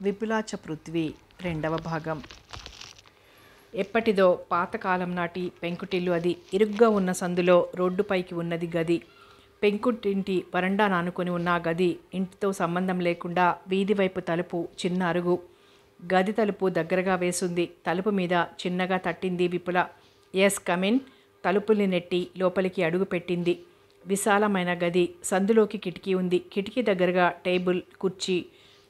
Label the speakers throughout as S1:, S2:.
S1: విపులాచ పృథ్వీ రెండవ భాగం. ఎప్పటిదో పాతకాలం నాటి పెంకుటిల్లు అది. ఇరుగ్గా ఉన్న సందులో రోడ్డుపైకి ఉన్నది గది. పెంకుటింటి వరండా నానుకొని ఉన్న ఆ గది ఇంటితో సంబంధం లేకుండా వీధి వైపు తలుపు, చిన్న అరుగు. గది తలుపు దగ్గరగా వేసుంది. తలుపు మీద చిన్నగా తట్టింది విపుల. Yes come in. తలుపుల్ని నెట్టి లోపలికి అడుగు పెట్టింది. విశాలమైన గది. సందులోకి కిటికీ ఉంది. కిటికీ దగ్గరగా టేబుల్,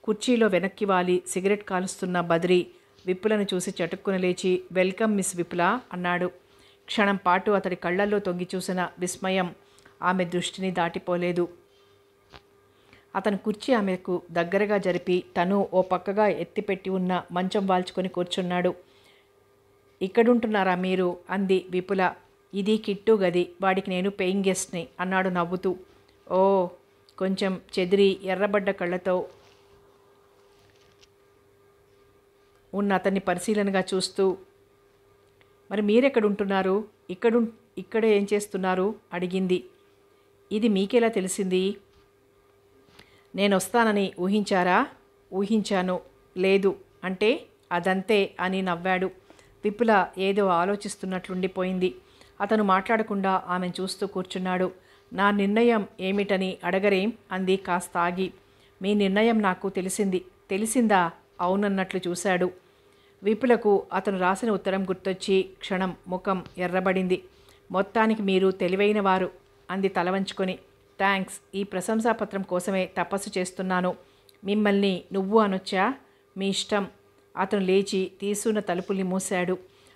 S1: కుర్చీలో వెనక్కి వాలి సిగరెట్ కాలుస్తున్న బద్రి విపులను చూసి చటుక్కున లేచి వెల్కమ్ మిస్ విపుల అన్నాడు. క్షణం పాటు అతడి కళ్ళల్లో తొంగి చూసిన విస్మయం ఆమె దృష్టిని దాటిపోలేదు. అతను కుర్చీ ఆమెకు దగ్గరగా జరిపి తను ఓ పక్కగా ఎత్తిపెట్టి ఉన్న మంచం వాల్చుకొని కూర్చున్నాడు. ఇక్కడుంటున్నారా మీరు? అంది విపుల. ఇది కిట్టు గది. వాడికి నేను పేయింగ్ గెస్ట్ని అన్నాడు నవ్వుతూ. ఓ. కొంచెం చెదిరి ఎర్రబడ్డ కళ్ళతో ఉన్న అతన్ని పరిశీలనగా చూస్తూ, మరి మీరెక్కడుంటున్నారు? ఇక్కడ ఏం చేస్తున్నారు? అడిగింది. ఇది మీకెలా తెలిసింది? నేను వస్తానని ఊహించారా? ఊహించాను. లేదు అంటే అదంతే అని నవ్వాడు. విపుల ఏదో ఆలోచిస్తున్నట్లుండిపోయింది. అతను మాట్లాడకుండా ఆమెను చూస్తూ కూర్చున్నాడు. నా నిర్ణయం ఏమిటని అడగరేం? అంది కాస్త ఆగి. మీ నిర్ణయం నాకు తెలిసింది. తెలిసిందా? అవునన్నట్లు చూశాడు. విపులకు అతను రాసిన ఉత్తరం గుర్తొచ్చి క్షణం ముఖం ఎర్రబడింది. మొత్తానికి మీరు తెలివైన వారు అంది తలవంచుకొని. థ్యాంక్స్. ఈ ప్రశంసాపత్రం కోసమే తపస్సు చేస్తున్నాను. మిమ్మల్ని నువ్వు అనొచ్చా? మీ ఇష్టం. అతను లేచి తీసున్న తలుపుల్ని మూశాడు.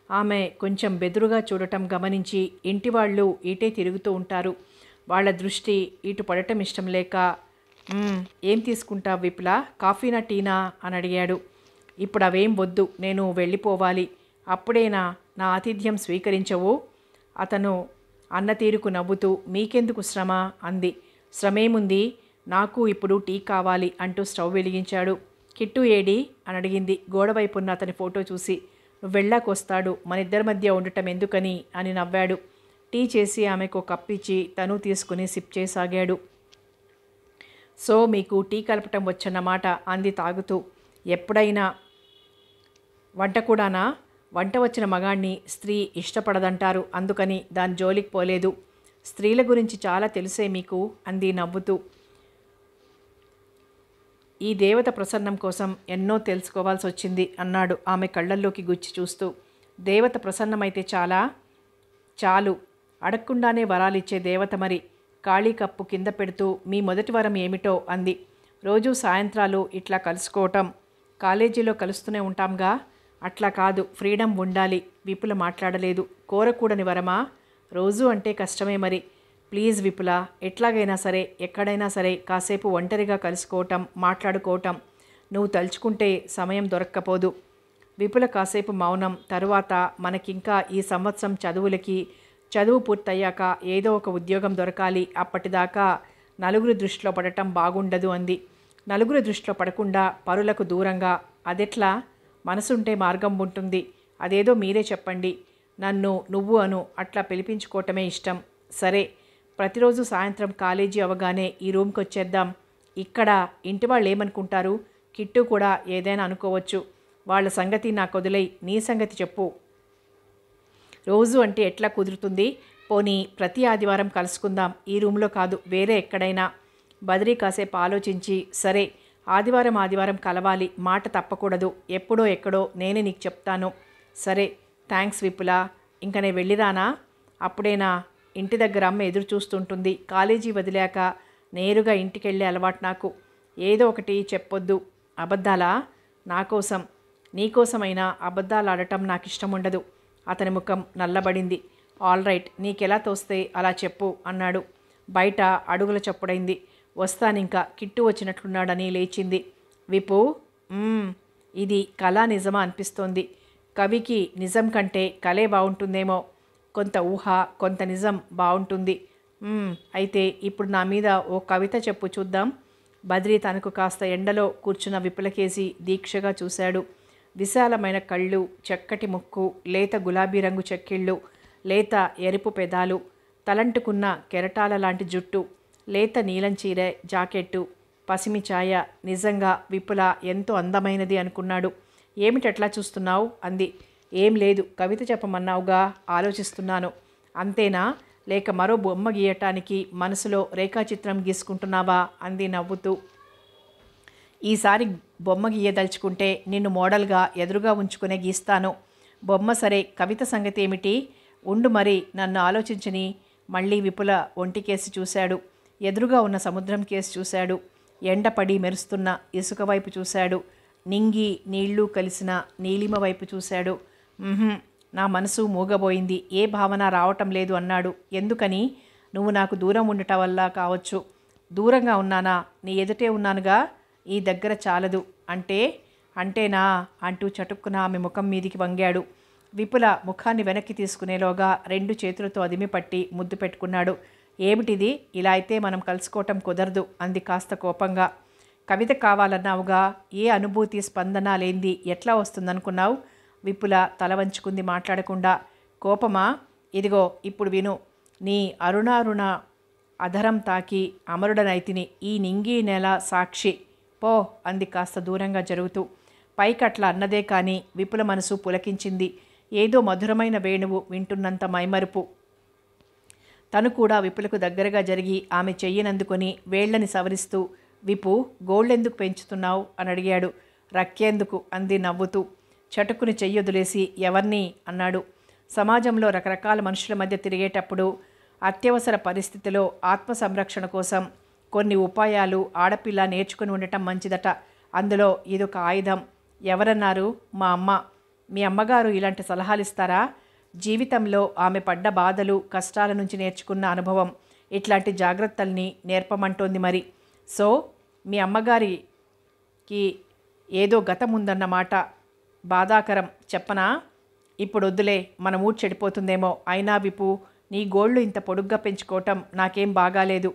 S1: ఆమె కొంచెం బెదురుగా చూడటం గమనించి ఇంటివాళ్ళు ఇటే తిరుగుతూ ఉంటారు. వాళ్ళ దృష్టి ఇటు పడటం ఇష్టం లేక ఏం తీసుకుంటా విపుల? కాఫీనా టీనా అని అడిగాడు. ఇప్పుడు అవేం వద్దు. నేను వెళ్ళిపోవాలి. అప్పుడేనా నా ఆతిథ్యం స్వీకరించవు? అతను అన్న తీరుకు నవ్వుతూ మీకెందుకు శ్రమ అంది. శ్రమేముంది? నాకు ఇప్పుడు టీ కావాలి అంటూ స్టవ్ వెలిగించాడు. కిట్టు ఏడి అని అడిగింది గోడవైపున్న అతని ఫోటో చూసి. నువ్వు వెళ్ళాకొస్తాడు. మన ఇద్దరి మధ్య ఉండటం ఎందుకని అని నవ్వాడు. టీ చేసి ఆమెకు కప్పిచ్చి తను తీసుకుని సిప్ చేసాగాడు. సో మీకు టీ కలపటం వచ్చన్నమాట అంది తాగుతూ. ఎప్పుడైనా. వంట కూడానా? వంట వచ్చిన మగాణ్ణి స్త్రీ ఇష్టపడదంటారు. అందుకని దాని జోలికి పోలేదు. స్త్రీల గురించి చాలా తెలుసే మీకు అంది నవ్వుతూ. ఈ దేవత ప్రసన్నం కోసం ఎన్నో తెలుసుకోవాల్సి వచ్చింది అన్నాడు ఆమె కళ్ళల్లోకి గుచ్చి చూస్తూ. దేవత ప్రసన్నమైతే చాలు. అడగకుండానే వరాలిచ్చే దేవత మరి. ఖాళీ కప్పు కింద పెడుతూ మీ మొదటి వరం ఏమిటో అంది. రోజు సాయంత్రాలు ఇట్లా కలుసుకోవటం. కాలేజీలో కలుస్తూనే ఉంటాంగా. అట్లా కాదు, ఫ్రీడమ్ ఉండాలి. విపుల మాట్లాడలేదు. కోరకూడని వరమా? రోజు అంటే కష్టమే మరి. ప్లీజ్ విపుల, ఎట్లాగైనా సరే, ఎక్కడైనా సరే కాసేపు ఒంటరిగా కలుసుకోవటం, మాట్లాడుకోవటం. నువ్వు తలుచుకుంటే సమయం దొరక్కపోదు. విపుల కాసేపు మౌనం. తరువాత మనకింకా ఈ సంవత్సరం చదువు పూర్తయ్యాక ఏదో ఒక ఉద్యోగం దొరకాలి. అప్పటిదాకా నలుగురి దృష్టిలో పడటం బాగుండదు అంది. నలుగురి దృష్టిలో పడకుండా పరులకు దూరంగా అదెట్లా? మనసుంటే మార్గం ఉంటుంది. అదేదో మీరే చెప్పండి. నన్ను నువ్వు అను. అట్లా పిలిపించుకోవటమే ఇష్టం. సరే, ప్రతిరోజు సాయంత్రం కాలేజీ అవగానే ఈ రూమ్కి వచ్చేద్దాం. ఇక్కడ ఇంటి వాళ్ళు ఏమనుకుంటారు? కిట్టు కూడా ఏదైనా అనుకోవచ్చు. వాళ్ళ సంగతి నాకు వదిలేయ్. నీ సంగతి చెప్పు. రోజు అంటే ఎట్లా కుదురుతుంది? పోనీ ప్రతి ఆదివారం కలుసుకుందాం. ఈ రూమ్లో కాదు, వేరే ఎక్కడైనా. బద్రీ కాసేపు ఆలోచించి సరే, ఆదివారం కలవాలి. మాట తప్పకూడదు. ఎప్పుడో ఎక్కడో నేనే నీకు చెప్తాను. సరే, థ్యాంక్స్ విపుల. ఇంక నేను వెళ్ళిరానా? అప్పుడేనా? ఇంటి దగ్గర అమ్మ ఎదురు చూస్తుంటుంది. కాలేజీ వదిలాక నేరుగా ఇంటికెళ్ళే అలవాటు నాకు. ఏదో ఒకటి చెప్పొద్దు. అబద్ధాలా? నాకోసం. నీకోసమైనా అబద్ధాలు ఆడటం నాకు ఇష్టం ఉండదు. అతని ముఖం నల్లబడింది. ఆల్ రైట్, నీకెలా తోస్తే అలా చెప్పు అన్నాడు. బయట అడుగుల చప్పుడైంది. వస్తానింకా. కిట్టు వచ్చినట్లున్నాడని లేచింది. విపు, ఇది కళ నిజమా అనిపిస్తోంది. కవికి నిజం కంటే కలే బాగుంటుందేమో. కొంత ఊహ, కొంత నిజం బాగుంటుంది. అయితే ఇప్పుడు నా మీద ఓ కవిత చెప్పు చూద్దాం. బద్రి తనకు కాస్త ఎండలో కూర్చున్న విపులకేసి దీక్షగా చూశాడు. విశాలమైన కళ్ళు, చక్కటి ముక్కు, లేత గులాబీ రంగు చెక్కిళ్ళు, లేత ఎరుపు పెదాలు, తలంటుకున్న కెరటాల లాంటి జుట్టు, లేత నీలం చీర, జాకెట్టు, పసిమి ఛాయ. నిజంగా విపుల ఎంతో అందమైనది అనుకున్నాడు. ఏమిటట్లా చూస్తున్నావు అంది. ఏం లేదు, కవిత చెప్పమన్నావుగా, ఆలోచిస్తున్నాను. అంతేనా, లేక మరో బొమ్మ గీయటానికి మనసులో రేఖాచిత్రం గీసుకుంటున్నావా అంది నవ్వుతూ. ఈసారి బొమ్మ గీయదలుచుకుంటే నిన్ను మోడల్గా ఎదురుగా ఉంచుకునే గీస్తాను. బొమ్మ సరే, కవిత సంగతి ఏమిటి? ఉండు మరి, నన్ను ఆలోచించని. మళ్ళీ విపుల ఒంటికేసి చూశాడు. ఎదురుగా ఉన్న సముద్రం కేసి చూశాడు. ఎండపడి మెరుస్తున్న ఇసుక వైపు చూశాడు. నింగి నీళ్లు కలిసిన నీలిమ వైపు చూశాడు. నా మనసు మూగబోయింది, ఏ భావన రావటం లేదు అన్నాడు. ఎందుకని? నువ్వు నాకు దూరం ఉండటం వల్ల కావచ్చు. దూరంగా ఉన్నానా? నీ ఎదుటే ఉన్నానుగా, ఈ దగ్గర చాలదు. అంటేనా అంటూ చటుక్కున ఆమె ముఖం మీదికి వంగాడు. విపుల ముఖాన్ని వెనక్కి తీసుకునేలోగా 2 చేతులతో అదిమి పట్టి ముద్దు పెట్టుకున్నాడు. ఏమిటిది? ఇలా అయితే మనం కలుసుకోవటం కుదరదు అంది కాస్త కోపంగా. కవిత కావాలన్నావుగా, ఏ అనుభూతి స్పందన లేంది ఎట్లా వస్తుందనుకున్నావు? విపుల తల వంచుకుంది మాట్లాడకుండా. కోపమా? ఇదిగో ఇప్పుడు విను. నీ అరుణారుణ అధరం తాకి అమరుడనైతిని, ఈ నింగి నెల సాక్షి. పో అంది కాస్త దూరంగా జరుగుతూ. పైకట్లా అన్నదే కానీ విపుల మనసు పులకించింది. ఏదో మధురమైన వేణువు వింటున్నంత మైమరుపు. తను కూడా విపులకు దగ్గరగా జరిగి ఆమె చెయ్యినందుకొని వేళ్లని సవరిస్తూ, విపు, గోళ్ళెందుకు పెంచుతున్నావు అని అడిగాడు. రక్కేందుకు అంది నవ్వుతూ. చటుక్కుని చెయ్యొదిలేసి ఎవర్ని అన్నాడు. సమాజంలో రకరకాల మనుషుల మధ్య తిరిగేటప్పుడు అత్యవసర పరిస్థితిలో ఆత్మ సంరక్షణ కోసం కొన్ని ఉపాయాలు ఆడపిల్ల నేర్చుకుని ఉండటం మంచిదట. అందులో ఇదొక ఆయుధం. ఎవరన్నారు? మా అమ్మ. మీ అమ్మగారు ఇలాంటి సలహాలు ఇస్తారా? జీవితంలో ఆమె పడ్డ బాధలు కష్టాల నుంచి నేర్చుకున్న అనుభవం ఇట్లాంటి జాగ్రత్తల్ని నేర్పమంటోంది మరి. సో మీ అమ్మగారికి ఏదో గతం ఉందన్నమాట. బాధాకరం చెప్పనా? ఇప్పుడు వద్దులే, మన మూడ్ చెడిపోతుందేమో. అయినా విపు, నీ గోళ్ళు ఇంత పొడుగ్గా పెంచుకోవటం నాకేం బాగాలేదు.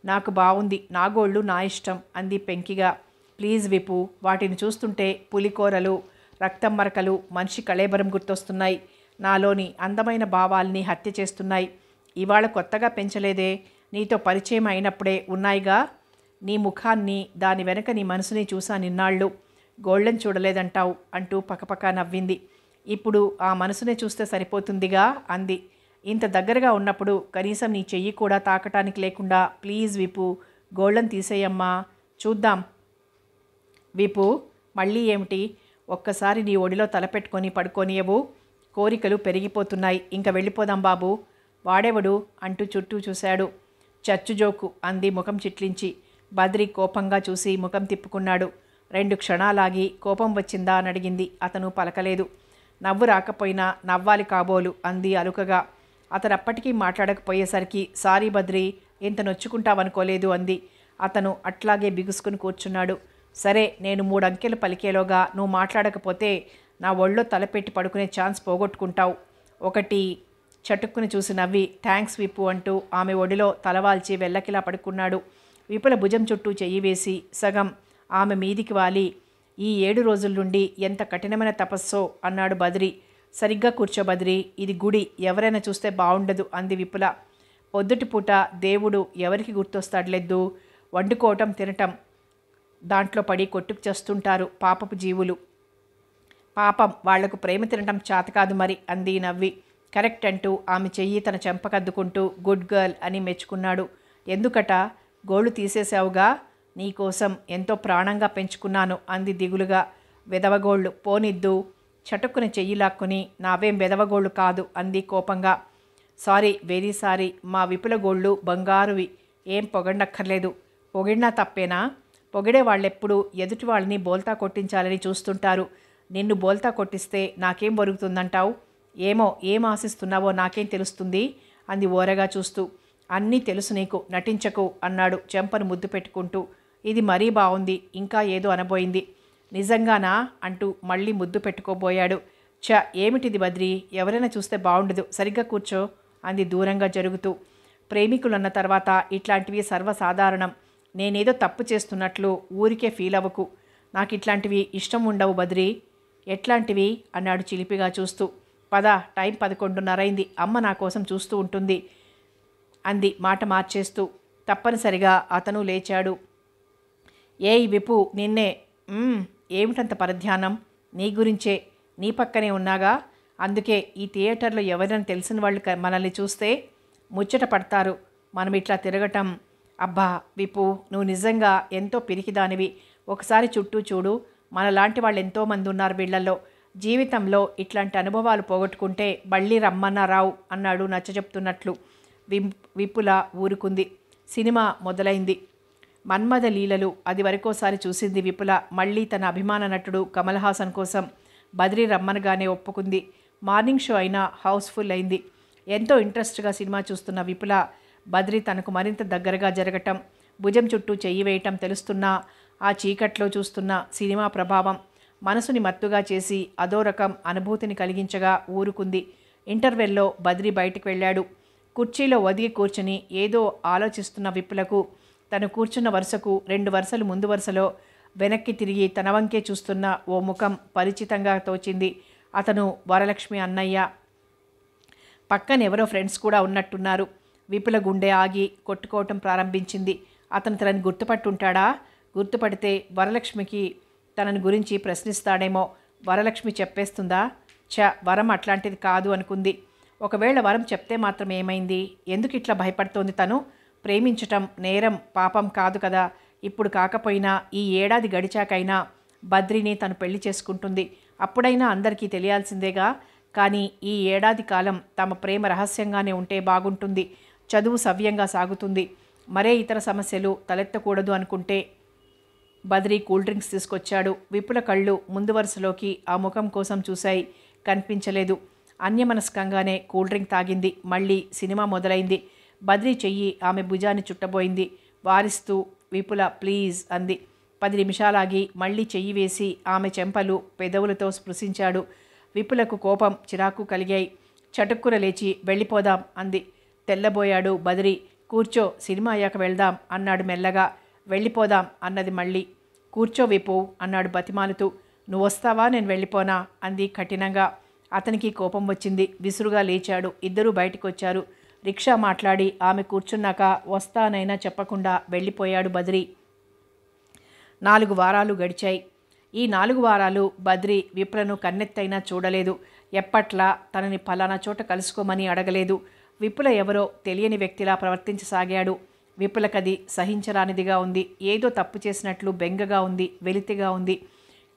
S1: నాకు బాగుంది, నా గోళ్ళు నా ఇష్టం అంది పెంకిగా. ప్లీజ్ విపు, వాటిని చూస్తుంటే పులికోరలు, రక్తం మరకలు, మనిషి కళేబరం గుర్తొస్తున్నాయి. నాలోని అందమైన భావాల్ని హత్య చేస్తున్నాయి. ఇవాళ కొత్తగా పెంచలేదే, నీతో పరిచయం అయినప్పుడే ఉన్నాయిగా. నీ ముఖాన్ని, దాని వెనక నీ మనసుని చూసా నిన్నాళ్ళు. గోళ్ళని చూడలేదంటావు అంటూ పకపక నవ్వింది. ఇప్పుడు ఆ మనసునే చూస్తే సరిపోతుందిగా అంది. ఇంత దగ్గరగా ఉన్నప్పుడు కనీసం నీ చెయ్యి కూడా తాకటానికి లేకుండా ప్లీజ్ విపు, గోళ్ళని తీసేయమ్మా, చూద్దాం. విపు, మళ్ళీ ఏమిటి? ఒక్కసారి నీ ఒడిలో తలపెట్టుకొని పడుకోనియవు. కోరికలు పెరిగిపోతున్నాయి, ఇంక వెళ్ళిపోదాం బాబు. వాడెవడు అంటూ చుట్టూ చూశాడు. చచ్చుజోకు అంది ముఖం చిట్లించి. బద్రి కోపంగా చూసి ముఖం తిప్పుకున్నాడు. 2 క్షణాలాగి కోపం వచ్చిందా అని అడిగింది. అతను పలకలేదు. నవ్వు రాకపోయినా నవ్వాలి కాబోలు అంది అలుకగా. అతను అప్పటికీ మాట్లాడకపోయేసరికి సారీ బద్రి, ఇంత నొచ్చుకుంటావనుకోలేదు అంది. అతను అట్లాగే బిగుసుకుని కూర్చున్నాడు. సరే, నేను 3 అంకెలు పలికేలోగా నువ్వు మాట్లాడకపోతే నా ఒళ్ళో తలపెట్టి పడుకునే ఛాన్స్ పోగొట్టుకుంటావు. 1 చటుక్కుని చూసి నవ్వి థ్యాంక్స్ విప్పు అంటూ ఆమె ఒడిలో తలవాల్చి వెల్లకిలా పడుకున్నాడు. విపుల భుజం చుట్టూ చెయ్యి వేసి సగం ఆమె మీదికి వాలి, ఈ 7 రోజుల నుండి ఎంత కఠినమైన తపస్సో అన్నాడు బద్రి. సరిగ్గా కూర్చో బద్రి, ఇది గుడి, ఎవరైనా చూస్తే బాగుండదు అంది విపుల. పొద్దుటిపూట దేవుడు ఎవరికి గుర్తొస్తాడులేదు? వండుకోవటం తినటం దాంట్లో పడి కొట్టుకు చేస్తుంటారు పాపపు జీవులు. పాపం, వాళ్లకు ప్రేమ తినటం చేతకాదు మరి అంది నవ్వి. కరెక్ట్ అంటూ ఆమె చెయ్యి తన చెంపకద్దుకుంటూ గుడ్ గర్ల్ అని మెచ్చుకున్నాడు. ఎందుకట? గోళ్ళు తీసేశావుగా, నీకోసం ఎంతో ప్రాణంగా పెంచుకున్నాను అంది దిగులుగా. వెదవగోళ్ళు పోనిద్దు. చటుక్కుని చెయ్యి లాక్కుని నావేం వెదవగోళ్ళు కాదు అంది కోపంగా. సారీ, వెరీ సారీ, మా విపుల గోళ్ళు బంగారువి, ఏం పొగండక్కర్లేదు. పొగిడినా తప్పేనా? పొగిడే వాళ్ళెప్పుడు ఎదుటి వాళ్ళని బోల్తా కొట్టించాలని చూస్తుంటారు. నిన్ను బోల్తా కొట్టిస్తే నాకేం బొరుగుతుందంటావు? ఏమో, ఏం ఆశిస్తున్నావో నాకేం తెలుస్తుంది అంది ఓరగా చూస్తూ. అన్నీ తెలుసు నీకు, నటించకు అన్నాడు చెంపను ముద్దు పెట్టుకుంటూ. ఇది మరీ బాగుంది, ఇంకా ఏదో అనబోయింది. నిజంగానా అంటూ మళ్ళీ ముద్దు పెట్టుకోబోయాడు. ఏమిటిది బద్రి, ఎవరైనా చూస్తే బాగుండదు, సరిగ్గా కూర్చో అంది దూరంగా జరుగుతూ. ప్రేమికులన్న తర్వాత ఇట్లాంటివి సర్వసాధారణం. నేనేదో తప్పు చేస్తున్నట్లు ఊరికే ఫీల్ అవ్వకు. నాకు ఇట్లాంటివి ఇష్టం ఉండవు బద్రి. ఎట్లాంటివి అన్నాడు చిలిపిగా చూస్తూ. పద, టైం 11:30 అయింది, అమ్మ నా కోసం చూస్తూ ఉంటుంది అంది మాట మార్చేస్తూ. తప్పనిసరిగా అతను లేచాడు. ఏయ్ విపు నిన్నే. "మ్మ్, ఏమిటంత పరధ్యానం? నీ గురించే. నీ పక్కనే ఉన్నాగా. అందుకే ఈ థియేటర్లో ఎవరైనా తెలిసిన వాళ్ళు మనల్ని చూస్తే ముచ్చట పడతారు. మనం ఇట్లా తిరగటం. అబ్బా విపు, నువ్వు నిజంగా ఎంతో పిరికిదానివి. ఒకసారి చుట్టూ చూడు. మనలాంటి వాళ్ళు ఎంతోమంది ఉన్నారు వీళ్లలో. జీవితంలో ఇట్లాంటి అనుభవాలు పోగొట్టుకుంటే మళ్ళీ రమ్మన్నా రావు" అన్నాడు నచ్చజెప్తున్నట్లు. విపుల ఊరుకుంది. సినిమా మొదలైంది. మన్మథ లీలలు అది వరకోసారి చూసింది విపుల. మళ్ళీ తన అభిమాన నటుడు కమల్ హాసన్ కోసం బద్రీ రమ్మనగానే ఒప్పుకుంది. మార్నింగ్ షో అయినా హౌస్ఫుల్ అయింది. ఎంతో ఇంట్రెస్ట్గా సినిమా చూస్తున్న విపుల బద్రీ తనకు మరింత దగ్గరగా జరగటం, భుజం చుట్టూ చెయ్యి వేయటం తెలుస్తున్నా ఆ చీకట్లో చూస్తున్న సినిమా ప్రభావం మనసుని మత్తుగా చేసి అదో రకం అనుభూతిని కలిగించగా ఊరుకుంది. ఇంటర్వెల్లో బద్రీ బయటికి వెళ్ళాడు. కుర్చీలో ఒదిగి కూర్చుని ఏదో ఆలోచిస్తున్న విపులకు తను కూర్చున్న వరుసకు 2 వరుసలు ముందు వరుసలో వెనక్కి తిరిగి తన వంకే చూస్తున్న ఓ ముఖం పరిచితంగా తోచింది. అతను వరలక్ష్మి అన్నయ్య. పక్కన ఎవరో ఫ్రెండ్స్ కూడా ఉన్నట్టున్నారు. విపుల గుండె ఆగి కొట్టుకోవటం ప్రారంభించింది. అతను తనని గుర్తుపట్టుంటాడా? గుర్తుపడితే వరలక్ష్మికి తనని గురించి ప్రశ్నిస్తాడేమో. వరలక్ష్మి చెప్పేస్తుందా? వరం అట్లాంటిది కాదు అనుకుంది. ఒకవేళ వరం చెప్తే మాత్రం ఏమైంది? ఎందుకు ఇట్లా భయపడుతోంది తను? ప్రేమించటం నేరం పాపం కాదు కదా. ఇప్పుడు కాకపోయినా ఈ ఏడాది గడిచాకైనా బద్రీని తను పెళ్లి చేసుకుంటుంది. అప్పుడైనా అందరికీ తెలియాల్సిందేగా. కానీ ఈ ఏడాది కాలం తమ ప్రేమ రహస్యంగానే ఉంటే బాగుంటుంది. చదువు సవ్యంగా సాగుతుంది. మరే ఇతర సమస్యలు తలెత్తకూడదు అనుకుంటే. బద్రీ కూల్ డ్రింక్స్ తీసుకొచ్చాడు. విపుల కళ్ళు ముందు వరుసలోకి ఆ ముఖం కోసం చూశాయి. కనిపించలేదు. అన్యమనస్కంగానే కూల్ డ్రింక్ తాగింది. మళ్ళీ సినిమా మొదలైంది. బద్రీ చెయ్యి ఆమె భుజాన్ని చుట్టబోయింది. వారిస్తూ విపుల ప్లీజ్ అంది. 10 నిమిషాలాగి మళ్ళీ చెయ్యి వేసి ఆమె చెంపలు పెదవులతో స్పృశించాడు. విపులకు కోపం చిరాకు కలిగాయి. చటుక్కున లేచి వెళ్ళిపోదాం అంది. తెల్లబోయాడు బద్రీ. కూర్చో, సినిమా అయ్యాక వెళ్దాం అన్నాడు మెల్లగా. వెళ్ళిపోదాం అన్నది మళ్ళీ. కూర్చో విపు అన్నాడు బతిమాలుతూ. నువ్వొస్తావా నేను వెళ్ళిపోనా అంది కఠినంగా. అతనికి కోపం వచ్చింది. విసురుగా లేచాడు. ఇద్దరూ బయటికి వచ్చారు. రిక్షా మాట్లాడి ఆమె కూర్చున్నాక వస్తానైనా చెప్పకుండా వెళ్ళిపోయాడు బద్రీ. 4 వారాలు గడిచాయి. ఈ 4 వారాలు బద్రీ విపులను కన్నెత్తైనా చూడలేదు. ఎప్పట్లా తనని ఫలానా చోట కలుసుకోమని అడగలేదు. విపుల ఎవరో తెలియని వ్యక్తిలా ప్రవర్తించసాగాడు. విపులకది సహించరానిదిగా ఉంది. ఏదో తప్పు చేసినట్లు బెంగగా ఉంది, వెలితిగా ఉంది.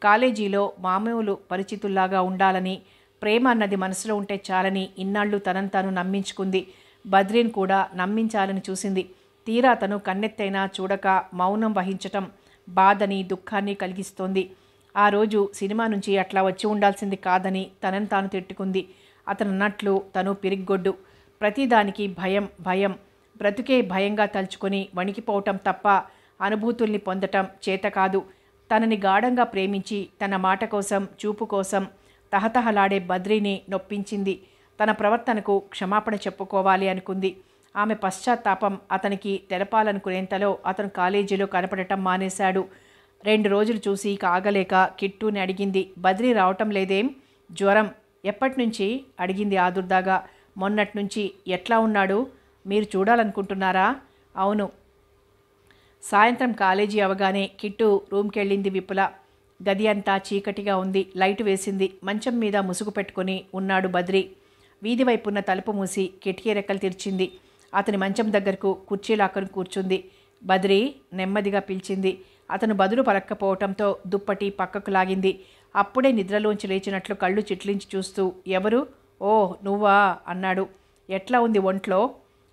S1: కాలేజీలో మామూలు పరిచితుల్లాగా ఉండాలని, ప్రేమ అన్నది మనసులో ఉంటే చాలని ఇన్నాళ్ళు తనను తాను నమ్మించుకుంది. బద్రీని కూడా నమ్మించాలని చూసింది. తీరా తను కన్నెత్తైనా చూడక మౌనం వహించటం బాధని, దుఃఖాన్ని కలిగిస్తోంది. ఆ రోజు సినిమా నుంచి అట్లా వచ్చి ఉండాల్సింది కాదని తనను తాను తిట్టుకుంది. అతను అన్నట్లు తను పిరిగ్గొడ్డు. ప్రతిదానికి భయం భయం. బ్రతుకే భయంగా తలుచుకొని వణికిపోవటం తప్ప అనుభూతుల్ని పొందటం చేత కాదు. తనని గాఢంగా ప్రేమించి తన మాట కోసం, చూపు కోసం తహతహలాడే బద్రీని నొప్పించింది. తన ప్రవర్తనకు క్షమాపణ చెప్పుకోవాలి అనుకుంది. ఆమె పశ్చాత్తాపం అతనికి తెలపాలనుకునేంతలో అతను కాలేజీలో కనపడటం మానేశాడు. 2 రోజులు చూసి కాగలేక కిట్టూని అడిగింది. బద్రీ రావటం లేదేం? జ్వరం. ఎప్పటినుంచి అడిగింది ఆదుర్దాగా. మొన్నట్నుంచి. ఎట్లా ఉన్నాడు? మీరు చూడాలనుకుంటున్నారా? అవును. సాయంత్రం కాలేజీ అవగానే కిట్టు రూమ్కెళ్ళింది విపుల. గది అంతా చీకటిగా ఉంది. లైటు వేసింది. మంచం మీద ముసుగు పెట్టుకుని ఉన్నాడు బద్రీ. వీధి వైపున్న తలుపు మూసి కిటికీ రెక్కలు తెరిచింది. అతని మంచం దగ్గరకు కుర్చీలాక్కను కూర్చుంది. బద్రీ నెమ్మదిగా పిలిచింది. అతను బదులు పలక్కపోవటంతో దుప్పటి పక్కకు లాగింది. అప్పుడే నిద్రలోంచి లేచినట్లు కళ్ళు చిట్లించి చూస్తూ ఎవరు? ఓ నువ్వా అన్నాడు. ఎట్లా ఉంది ఒంట్లో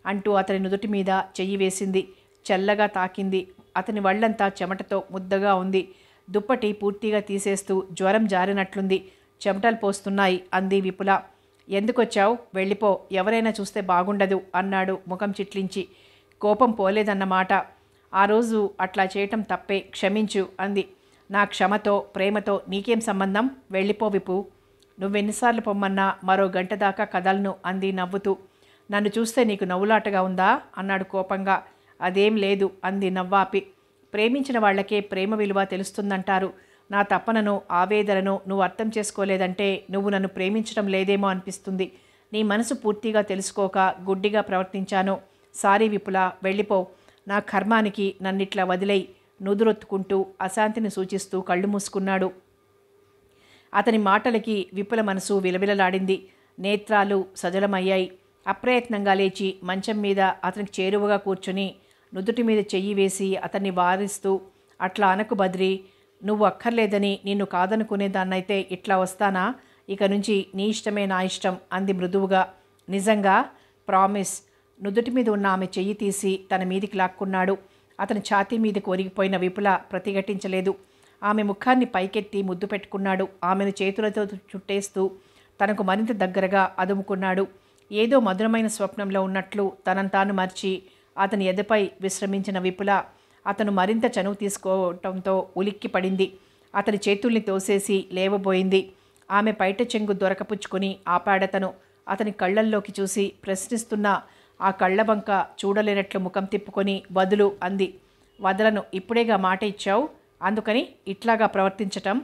S1: అంటూ అతని నుదుటి మీద చెయ్యి వేసింది. చల్లగా తాకింది. అతని వళ్ళంతా చెమటతో ముద్దగా ఉంది. దుప్పటి పూర్తిగా తీసేస్తూ జ్వరం జారినట్లుంది. చెమటలు పోస్తున్నాయి అంది విపుల. ఎందుకొచ్చావు? వెళ్ళిపో, ఎవరైనా చూస్తే బాగుండదు అన్నాడు ముఖం చిట్లించి. కోపం పోలేదన్నమాట. ఆ రోజు అట్లా చేయటం తప్పే, క్షమించు అంది. నా క్షమతో ప్రేమతో నీకేం సంబంధం? వెళ్ళిపో విపు. నువ్వెన్నిసార్లు పొమ్మన్నా మరో గంట దాకా కదలను అంది నవ్వుతూ. నన్ను చూస్తే నీకు నవ్వులాటగా ఉందా అన్నాడు కోపంగా. అదేం లేదు అంది నవ్వాపి. ప్రేమించిన వాళ్లకే ప్రేమ విలువ తెలుస్తుందంటారు. నా తపనను, ఆవేదనను నువ్వు అర్థం చేసుకోలేదంటే నువ్వు నన్ను ప్రేమించడం లేదేమో అనిపిస్తుంది. నీ మనసు పూర్తిగా తెలుసుకోక గుడ్డిగా ప్రవర్తించాను. సారీ విపుల, వెళ్ళిపో. నా కర్మానికి నన్నిట్లా వదిలేయి. నుదురొత్తుకుంటూ అశాంతిని సూచిస్తూ కళ్ళు మూసుకున్నాడు. అతని మాటలకి విపుల మనసు విలవిలలాడింది. నేత్రాలు సజలమయ్యాయి. అప్రయత్నంగా లేచి మంచం మీద అతనికి చేరువగా కూర్చుని నుదుటి మీద చెయ్యి వేసి అతన్ని వారిస్తూ, అట్లా అనకు బద్రి, నువ్వు అక్కర్లేదని నిన్ను కాదనుకునేదాన్నైతే ఇట్లా వస్తానా? ఇక నుంచి నీ ఇష్టమే నా ఇష్టం అంది మృదువుగా. నిజంగా? ప్రామిస్. నుదుటి మీద ఉన్న ఆమె చెయ్యి తీసి తన మీదికి లాక్కున్నాడు. అతని ఛాతీ మీదకి ఒరిగిపోయిన విపుల ప్రతిఘటించలేదు. ఆమె ముఖాన్ని పైకెత్తి ముద్దు పెట్టుకున్నాడు. ఆమెను చేతులతో చుట్టేస్తూ తనకు మరింత దగ్గరగా అదుముకున్నాడు. ఏదో మధురమైన స్వప్నంలో ఉన్నట్లు తనంతాను మర్చి అతని ఎదపై విశ్రమించిన విపుల అతను మరింత చనువు తీసుకోవటంతో ఉలిక్కి పడింది. అతని చేతుల్ని తోసేసి లేవబోయింది. ఆమె పైట చెంగు దొరకపుచ్చుకొని ఆపాడతను. అతని కళ్ళల్లోకి చూసి ప్రశ్నిస్తున్న ఆ కళ్ళబంక చూడలేనట్లు ముఖం తిప్పుకొని వదులు అంది. వదలను, ఇప్పుడేగా మాట ఇచ్చావు, అందుకని ఇట్లాగా ప్రవర్తించటం?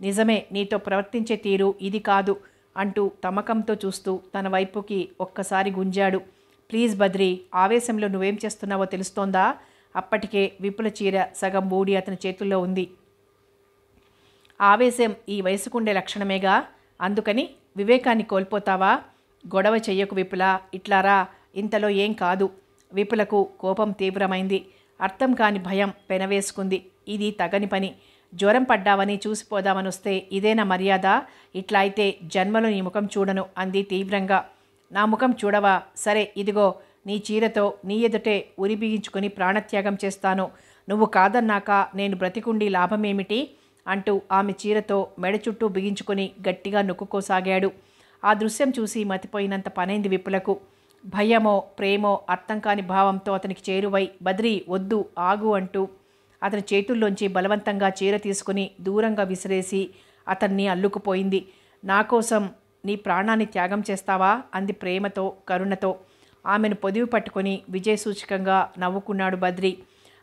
S1: నిజమే, నీతో ప్రవర్తించే తీరు ఇది కాదు అంటూ తమకంతో చూస్తూ తన వైపుకి ఒక్కసారి గుంజాడు. ప్లీజ్ బద్రి, ఆవేశంలో నువ్వేం చేస్తున్నావో తెలుస్తోందా? అప్పటికే విపుల చీర సగం బూడి అతని చేతుల్లో ఉంది. ఆవేశం ఈ వయసుకుండే లక్షణమేగా, అందుకని వివేకాన్ని కోల్పోతావా? గొడవ చెయ్యకు విపుల, ఇట్లారా, ఇంతలో ఏం కాదు. విపులకు కోపం తీవ్రమైంది. అర్థం కాని భయం పెనవేసుకుంది. ఇది తగని పని. జ్వరం పడ్డావని చూసిపోదామని వస్తే ఇదేనా మర్యాద? ఇట్లా అయితే జన్మలో నీ ముఖం చూడను అంది తీవ్రంగా. నా ముఖం చూడవా? సరే, ఇదిగో నీ చీరతో నీ ఎదుటే ఉరి బిగించుకొని ప్రాణత్యాగం చేస్తాను. నువ్వు కాదన్నాక నేను బ్రతికుండి లాభమేమిటి అంటూ ఆమె చీరతో మెడ చుట్టూ బిగించుకొని గట్టిగా నొక్కుకోసాగాడు. ఆ దృశ్యం చూసి మతిపోయినంత పనైంది విపులకు. భయమో ప్రేమో అర్థం కాని భావంతో అతనికి చేరువై, బద్రి వద్దు, ఆగు అంటూ అతని చేతుల్లోంచి బలవంతంగా చీర తీసుకుని దూరంగా విసిరేసి అతన్ని అల్లుకుపోయింది. నా కోసం నీ ప్రాణాన్ని త్యాగం చేస్తావా అంది ప్రేమతో కరుణతో. ఆమెను పొదివి పట్టుకొని విజయసూచకంగా నవ్వుకున్నాడు బద్రి.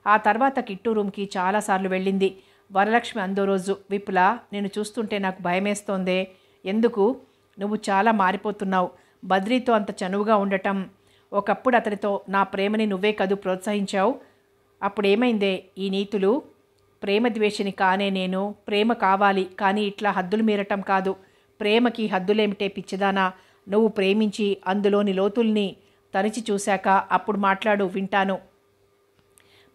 S1: ఆ తర్వాత కిట్టు రూమ్కి చాలాసార్లు వెళ్ళింది. వరలక్ష్మి అందో రోజు, విపుల, నేను చూస్తుంటే నాకు భయమేస్తోందే. ఎందుకు? నువ్వు చాలా మారిపోతున్నావు. బద్రీతో అంత చనువుగా ఉండటం, ఒకప్పుడు అతనితో నా ప్రేమని నువ్వే కదూ ప్రోత్సహించావు. అప్పుడేమైందే ఈ నీతులు? ప్రేమ ద్వేషిని కానే నేను. ప్రేమ కావాలి, కానీ ఇట్లా హద్దులు మీరటం కాదు. ప్రేమకి హద్దులేమిటే పిచ్చిదానా? నువ్వు ప్రేమించి అందులోని లోతుల్ని తరిచి చూశాక అప్పుడు మాట్లాడు, వింటాను.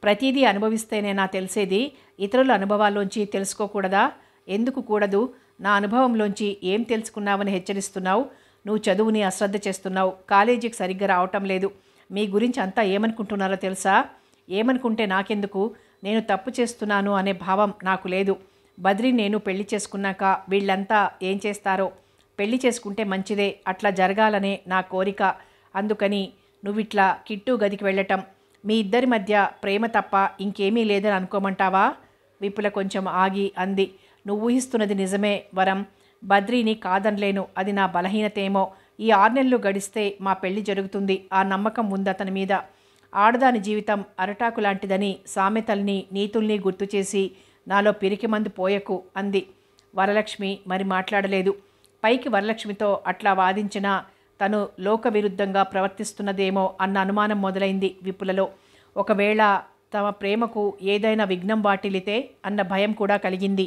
S1: ప్రతిదీ అనుభవిస్తేనే నా తెలిసేది. ఇతరుల అనుభవాల్లోంచి తెలుసుకోకూడదా? ఎందుకు కూడదు? నా అనుభవంలోంచి ఏం తెలుసుకున్నావని హెచ్చరిస్తున్నావు? నువ్వు చదువుని అశ్రద్ధ చేస్తున్నావు. కాలేజీకి సరిగ్గా రావటం లేదు. మీ గురించి అంతా ఏమనుకుంటున్నారో తెలుసా? ఏమనుకుంటే నాకెందుకు? నేను తప్పు చేస్తున్నాను అనే భావం నాకు లేదు. బద్రి నేను పెళ్లి చేసుకున్నాక వీళ్ళంతా ఏం చేస్తారో. పెళ్లి చేసుకుంటే మంచిదే, అట్లా జరగాలనే నా కోరిక. అందుకని నువ్విట్లా కిట్టు గదికి వెళ్ళటం, మీ ఇద్దరి మధ్య ప్రేమ తప్ప ఇంకేమీ లేదని అనుకోమంటావా? విపుల కొంచెం ఆగి అంది. నువ్వు ఊహిస్తున్నది నిజమే వరం. బద్రీని కాదనలేను, అది నా బలహీనతేమో. ఈ 6 నెలలు గడిస్తే మా పెళ్లి జరుగుతుంది. ఆ నమ్మకం ఉంది అతని మీద. ఆడదాని జీవితం అరటాకు లాంటిదని సామెతల్ని నీతుల్ని గుర్తు చేసి నాలో పిరికి మందు పోయకు అంది. వరలక్ష్మి మరి మాట్లాడలేదు. పైకి వరలక్ష్మితో అట్లా వాదించినా తను లోక విరుద్ధంగా ప్రవర్తిస్తున్నదేమో అన్న అనుమానం మొదలైంది విపులలో. ఒకవేళ తమ ప్రేమకు ఏదైనా విఘ్నం వాటిల్లితే అన్న భయం కూడా కలిగింది.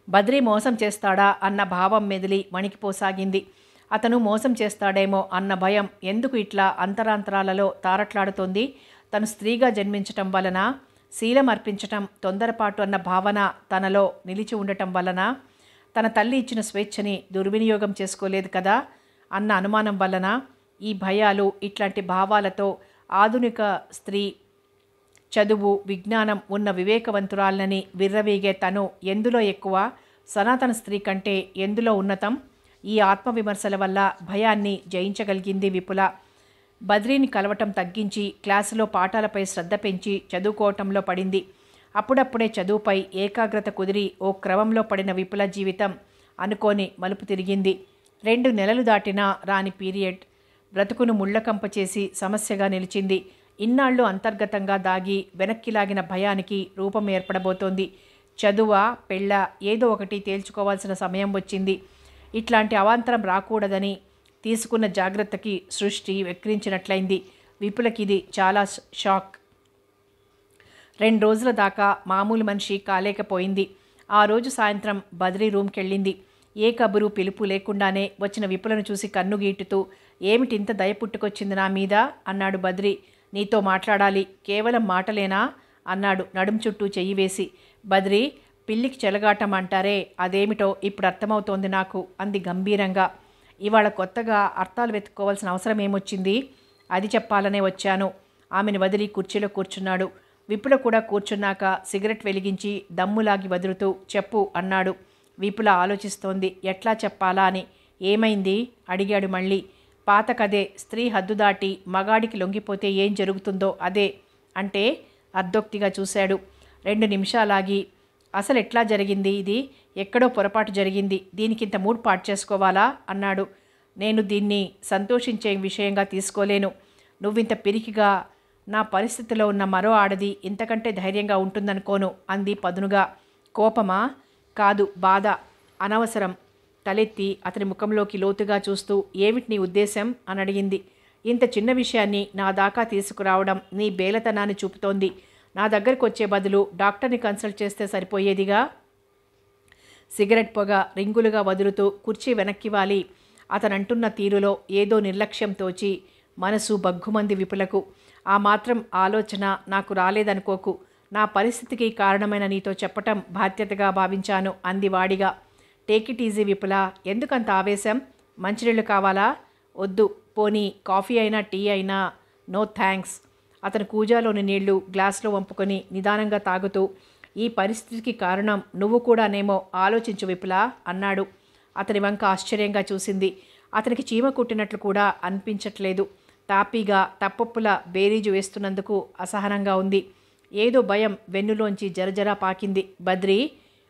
S1: బద్రి మోసం చేస్తాడా అన్న భావం మెదిలి వణికిపోసాగింది. అతను మోసం చేస్తాడేమో అన్న భయం ఎందుకు ఇట్లా అంతరాంతరాలలో తారట్లాడుతోంది? తను స్త్రీగా జన్మించటం వలన, శీలం అర్పించటం తొందరపాటు అన్న భావన తనలో నిలిచి ఉండటం వలన, తన తల్లి ఇచ్చిన స్వేచ్ఛని దుర్వినియోగం చేసుకోలేదు కదా అన్న అనుమానం వలన, ఈ భయాలు ఇట్లాంటి భావాలతో ఆధునిక స్త్రీ, చదువు విజ్ఞానం ఉన్న వివేకవంతురాలనని విర్రవీగే తను ఎందులో ఎక్కువ? సనాతన స్త్రీ కంటే ఎందులో ఉన్నతం? ఈ ఆత్మవిమర్శల వల్ల భయాన్ని జయించగలిగింది విపుల. బద్రీని కలవటం తగ్గించి క్లాసులో పాఠాలపై శ్రద్ధ పెంచి చదువుకోవటంలో పడింది. అప్పుడప్పుడే చదువుపై ఏకాగ్రత కుదిరి ఓ క్రమంలో పడిన విపుల జీవితం అనుకోని మలుపు తిరిగింది. 2 నెలలు దాటినా రాని పీరియడ్ బ్రతుకును ముళ్ళకంప చేసి సమస్యగా నిలిచింది. ఇన్నాళ్ళు అంతర్గతంగా దాగి వెనక్కిలాగిన భయానికి రూపం ఏర్పడబోతోంది. చదువా పెళ్ళ ఏదో ఒకటి తేల్చుకోవాల్సిన సమయం వచ్చింది. ఇట్లాంటి అవాంతరం రాకూడదని తీసుకున్న జాగ్రత్తకి సృష్టి వెక్కిరించినట్లయింది. విపులకిది చాలా షాక్. 2 రోజుల దాకా మామూలు మనిషి కాలేకపోయింది. ఆ రోజు సాయంత్రం బద్రీ రూమ్కెళ్ళింది. ఏ కబురు పిలుపు లేకుండానే వచ్చిన విపులను చూసి కన్నుగీటుతూ, ఏమిటింత దయ పుట్టుకొచ్చింది నా మీద అన్నాడు బద్రీ. నీతో మాట్లాడాలి. కేవలం మాటలేనా అన్నాడు నడుం చుట్టూ చెయ్యి వేసి. బద్రీ, పిల్లికి చెలగాటం అంటారే, అదేమిటో ఇప్పుడు అర్థమవుతోంది నాకు అంది గంభీరంగా. ఇవాళ కొత్తగా అర్థాలు వెతుక్కోవాల్సిన అవసరం ఏమొచ్చింది? అది చెప్పాలనే వచ్చాను. ఆమెను వదిలి కుర్చీలో కూర్చున్నాడు. విపుల కూడా కూర్చున్నాక సిగరెట్ వెలిగించి దమ్ములాగి వదులుతూ చెప్పు అన్నాడు. విపుల ఆలోచిస్తోంది ఎట్లా చెప్పాలా అని. ఏమైంది అడిగాడు మళ్ళీ. పాత కదే, స్త్రీ హద్దు దాటి మగాడికి లొంగిపోతే ఏం జరుగుతుందో అదే. అంటే అర్ధోక్తిగా చూశాడు. 2 నిమిషాలాగి, అసలు ఎట్లా జరిగింది ఇది? ఎక్కడో పొరపాటు జరిగింది, దీనికింత మూడ్ పాటు చేసుకోవాలా అన్నాడు. నేను దీన్ని సంతోషించే విషయంగా తీసుకోలేను. నువ్వింత పిరికిగా నా పరిస్థితిలో ఉన్న మరో ఆడది ఇంతకంటే ధైర్యంగా ఉంటుందనుకోను అంది పదునుగా. కోపమా? కాదు, బాధ. అనవసరం. తలెత్తి అతని ముఖంలోకి లోతుగా చూస్తూ ఏమిటి నీ ఉద్దేశం అని అడిగింది. ఇంత చిన్న విషయాన్ని నా దాకా తీసుకురావడం నీ బేలతనాన్ని చూపుతోంది. నా దగ్గరకు వచ్చే బదులు డాక్టర్ని కన్సల్ట్ చేస్తే సరిపోయేదిగా. సిగరెట్ పొగ రింగులుగా వదులుతూ కుర్చీ వెనక్కి వాలి అతనంటున్న తీరులో ఏదో నిర్లక్ష్యం తోచి మనసు బగ్గుమంది విపులకు. ఆ మాత్రం ఆలోచన నాకు రాలేదనుకోకు. నా పరిస్థితికి కారణమైన నీతో చెప్పటం బాధ్యతగా భావించాను అంది వాడిగా. టేక్ ఇట్ ఈజీ విపుల. ఎందుకంత ఆవేశం? మంచినీళ్ళు కావాలా? వద్దు. పోనీ కాఫీ అయినా టీ అయినా? No thanks. అతను కూజాలోని నీళ్లు గ్లాసులో వంపుకొని నిదానంగా తాగుతూ, ఈ పరిస్థితికి కారణం నువ్వు కూడానేమో ఆలోచించు విపుల అన్నాడు. అతని వంక ఆశ్చర్యంగా చూసింది. అతనికి చీమ కుట్టినట్లు కూడా అనిపించట్లేదు. తాపీగా తప్పొప్పుల బేరీజు వేస్తున్నందుకు అసహనంగా ఉంది. ఏదో భయం వెన్నులోంచి జరజరా పాకింది. బద్రీ,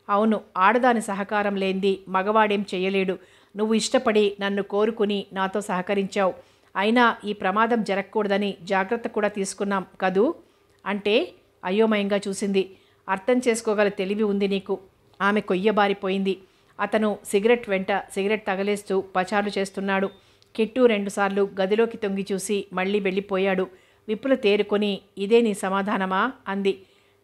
S1: అవును, ఆడదాని సహకారం లేంది మగవాడేం చెయ్యలేడు. నువ్వు ఇష్టపడి నన్ను కోరుకుని నాతో సహకరించావు. అయినా ఈ ప్రమాదం జరగకూడదని జాగ్రత్త కూడా తీసుకున్నాం కదూ అంటే అయోమయంగా చూసింది. అర్థం చేసుకోగల తెలివి ఉంది నీకు. ఆమె కొయ్యబారిపోయింది. అతను సిగరెట్ వెంట సిగరెట్ తగలేస్తూ పచారులు చేస్తున్నాడు. కిట్టు 2 సార్లు గదిలోకి తొంగి చూసి మళ్ళీ వెళ్ళిపోయాడు. విపుల తేరుకొని, ఇదే నీ సమాధానమా అంది.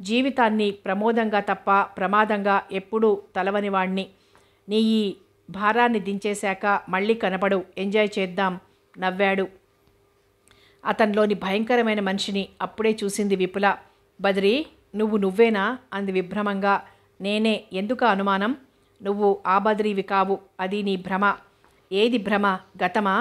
S1: జీవితాన్ని ప్రమోదంగా తప్ప ప్రమాదంగా ఎప్పుడూ తలవనివాణ్ణి. నీ ఈ భారాన్ని దించేశాక మళ్ళీ కనపడు, ఎంజాయ్ చేద్దాం నవ్వాడు. అతనిలోని భయంకరమైన మనిషిని అప్పుడే చూసింది విపుల. బద్రీ, నువ్వేనా అంది విభ్రమంగా. నేనే. ఎందుకు అనుమానం? నువ్వు ఆ బద్రీవి కావు. అది నీ భ్రమ. ఏది భ్రమ? గతమా?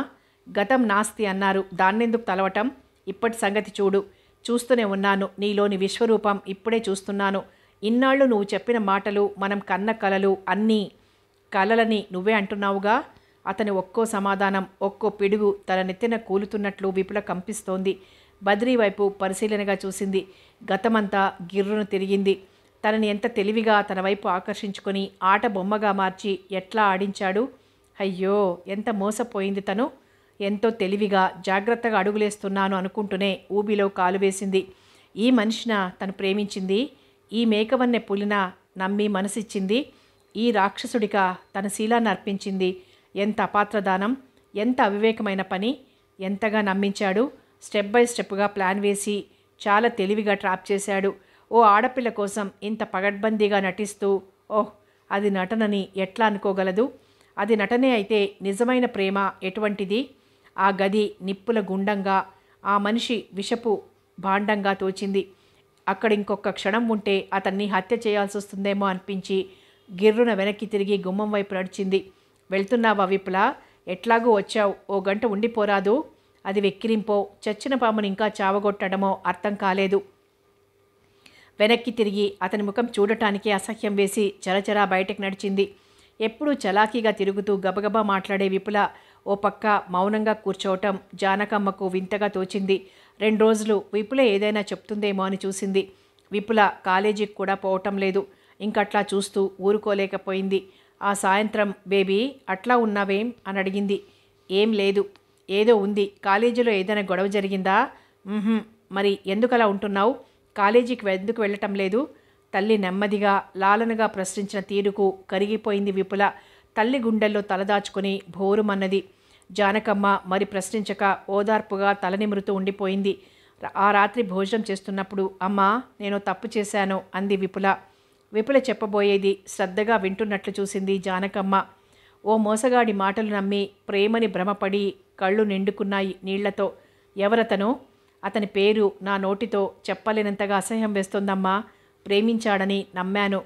S1: గతం నాస్తి అన్నారు, దాన్నెందుకు తలవటం? ఇప్పటి సంగతి చూడు. చూస్తూనే ఉన్నాను. నీలోని విశ్వరూపం ఇప్పుడే చూస్తున్నాను. ఇన్నాళ్ళు నువ్వు చెప్పిన మాటలు, మనం కన్న కలలు అన్నీ కలలని నువ్వే అంటున్నావుగా. అతని ఒక్కో సమాధానం, ఒక్కో పిడుగు తన నెత్తిన కూలుతున్నట్లు విపుల కంపిస్తోంది. బద్రీ వైపు పరిశీలనగా చూసింది. గతమంతా గిర్రును తిరిగింది. తనని ఎంత తెలివిగా తన వైపు ఆకర్షించుకొని ఆట బొమ్మగా మార్చి ఎట్లా ఆడించాడు. అయ్యో, ఎంత మోసపోయింది తను. ఎంతో తెలివిగా జాగ్రత్తగా అడుగులేస్తున్నాను అనుకుంటూనే ఊబిలో కాలు వేసింది. ఈ మనిషిన తను ప్రేమించింది. ఈ మేకవన్నె పులిన నమ్మి మనసిచ్చింది. ఈ రాక్షసుడిక తన శీలాన్ని అర్పించింది. ఎంత అపాత్రదానం, ఎంత అవివేకమైన పని. ఎంతగా నమ్మించాడు. స్టెప్ బై స్టెప్గా ప్లాన్ వేసి చాలా తెలివిగా ట్రాప్ చేశాడు. ఓ ఆడపిల్ల కోసం ఇంత పగడ్బందీగా నటిస్తూ, ఓహ్, అది నటనని ఎట్లా అనుకోగలదు? అది నటనే అయితే నిజమైన ప్రేమ ఎటువంటిది? ఆ గది నిప్పుల గుండంగా, ఆ మనిషి విషపు భాండంగా తోచింది. అక్కడ ఇంకొక క్షణం ఉంటే అతన్ని హత్య చేయాల్సి వస్తుందేమో అనిపించి గిర్రున వెనక్కి తిరిగి గుమ్మం వైపు నడిచింది. వెళ్తున్నావా విపుల? ఎట్లాగూ వచ్చావు, ఓ గంట ఉండిపోరాదు? అది వెక్కిరింపో, చచ్చిన పాముని ఇంకా చావగొట్టడమో అర్థం కాలేదు. వెనక్కి తిరిగి అతని ముఖం చూడటానికి అసహ్యం వేసి చరచరా బయటకు నడిచింది. ఎప్పుడూ చలాకీగా తిరుగుతూ గబగబా మాట్లాడే విపుల ఓ పక్క మౌనంగా కూర్చోవటం జానకమ్మకు వింతగా తోచింది. 2 రోజులు విపుల ఏదైనా చెప్తుందేమో అని చూసింది. విపుల కాలేజీకి కూడా పోవటం లేదు. ఇంకట్లా చూస్తూ ఊరుకోలేకపోయింది. ఆ సాయంత్రం, బేబీ అట్లా ఉన్నావేం అని అడిగింది. ఏం లేదు. ఏదో ఉంది. కాలేజీలో ఏదైనా గొడవ జరిగిందా? మరి ఎందుకలా ఉంటున్నావు? కాలేజీకి ఎందుకు వెళ్ళటం లేదు? తల్లి నెమ్మదిగా లాలనగా ప్రశ్నించిన తీరుకు కరిగిపోయింది విపుల. తల్లి గుండెల్లో తలదాచుకుని భోరుమన్నది. జానకమ్మ మరి ప్రశ్నించక ఓదార్పుగా తలనిమురుతూ ఉండిపోయింది. ఆ రాత్రి భోజనం చేస్తున్నప్పుడు అమ్మా నేను తప్పు చేశాను అంది విపుల. విపుల చెప్పబోయేది శ్రద్ధగా వింటున్నట్లు చూసింది జానకమ్మ. ఓ మోసగాడి మాటలు నమ్మి ప్రేమని భ్రమపడి కళ్ళు నిండుకున్నాయి నీళ్లతో. ఎవరతను? అతని పేరు నా నోటితో చెప్పలేనంతగా అసహ్యం వేస్తోందమ్మా. ప్రేమించాడని నమ్మాను.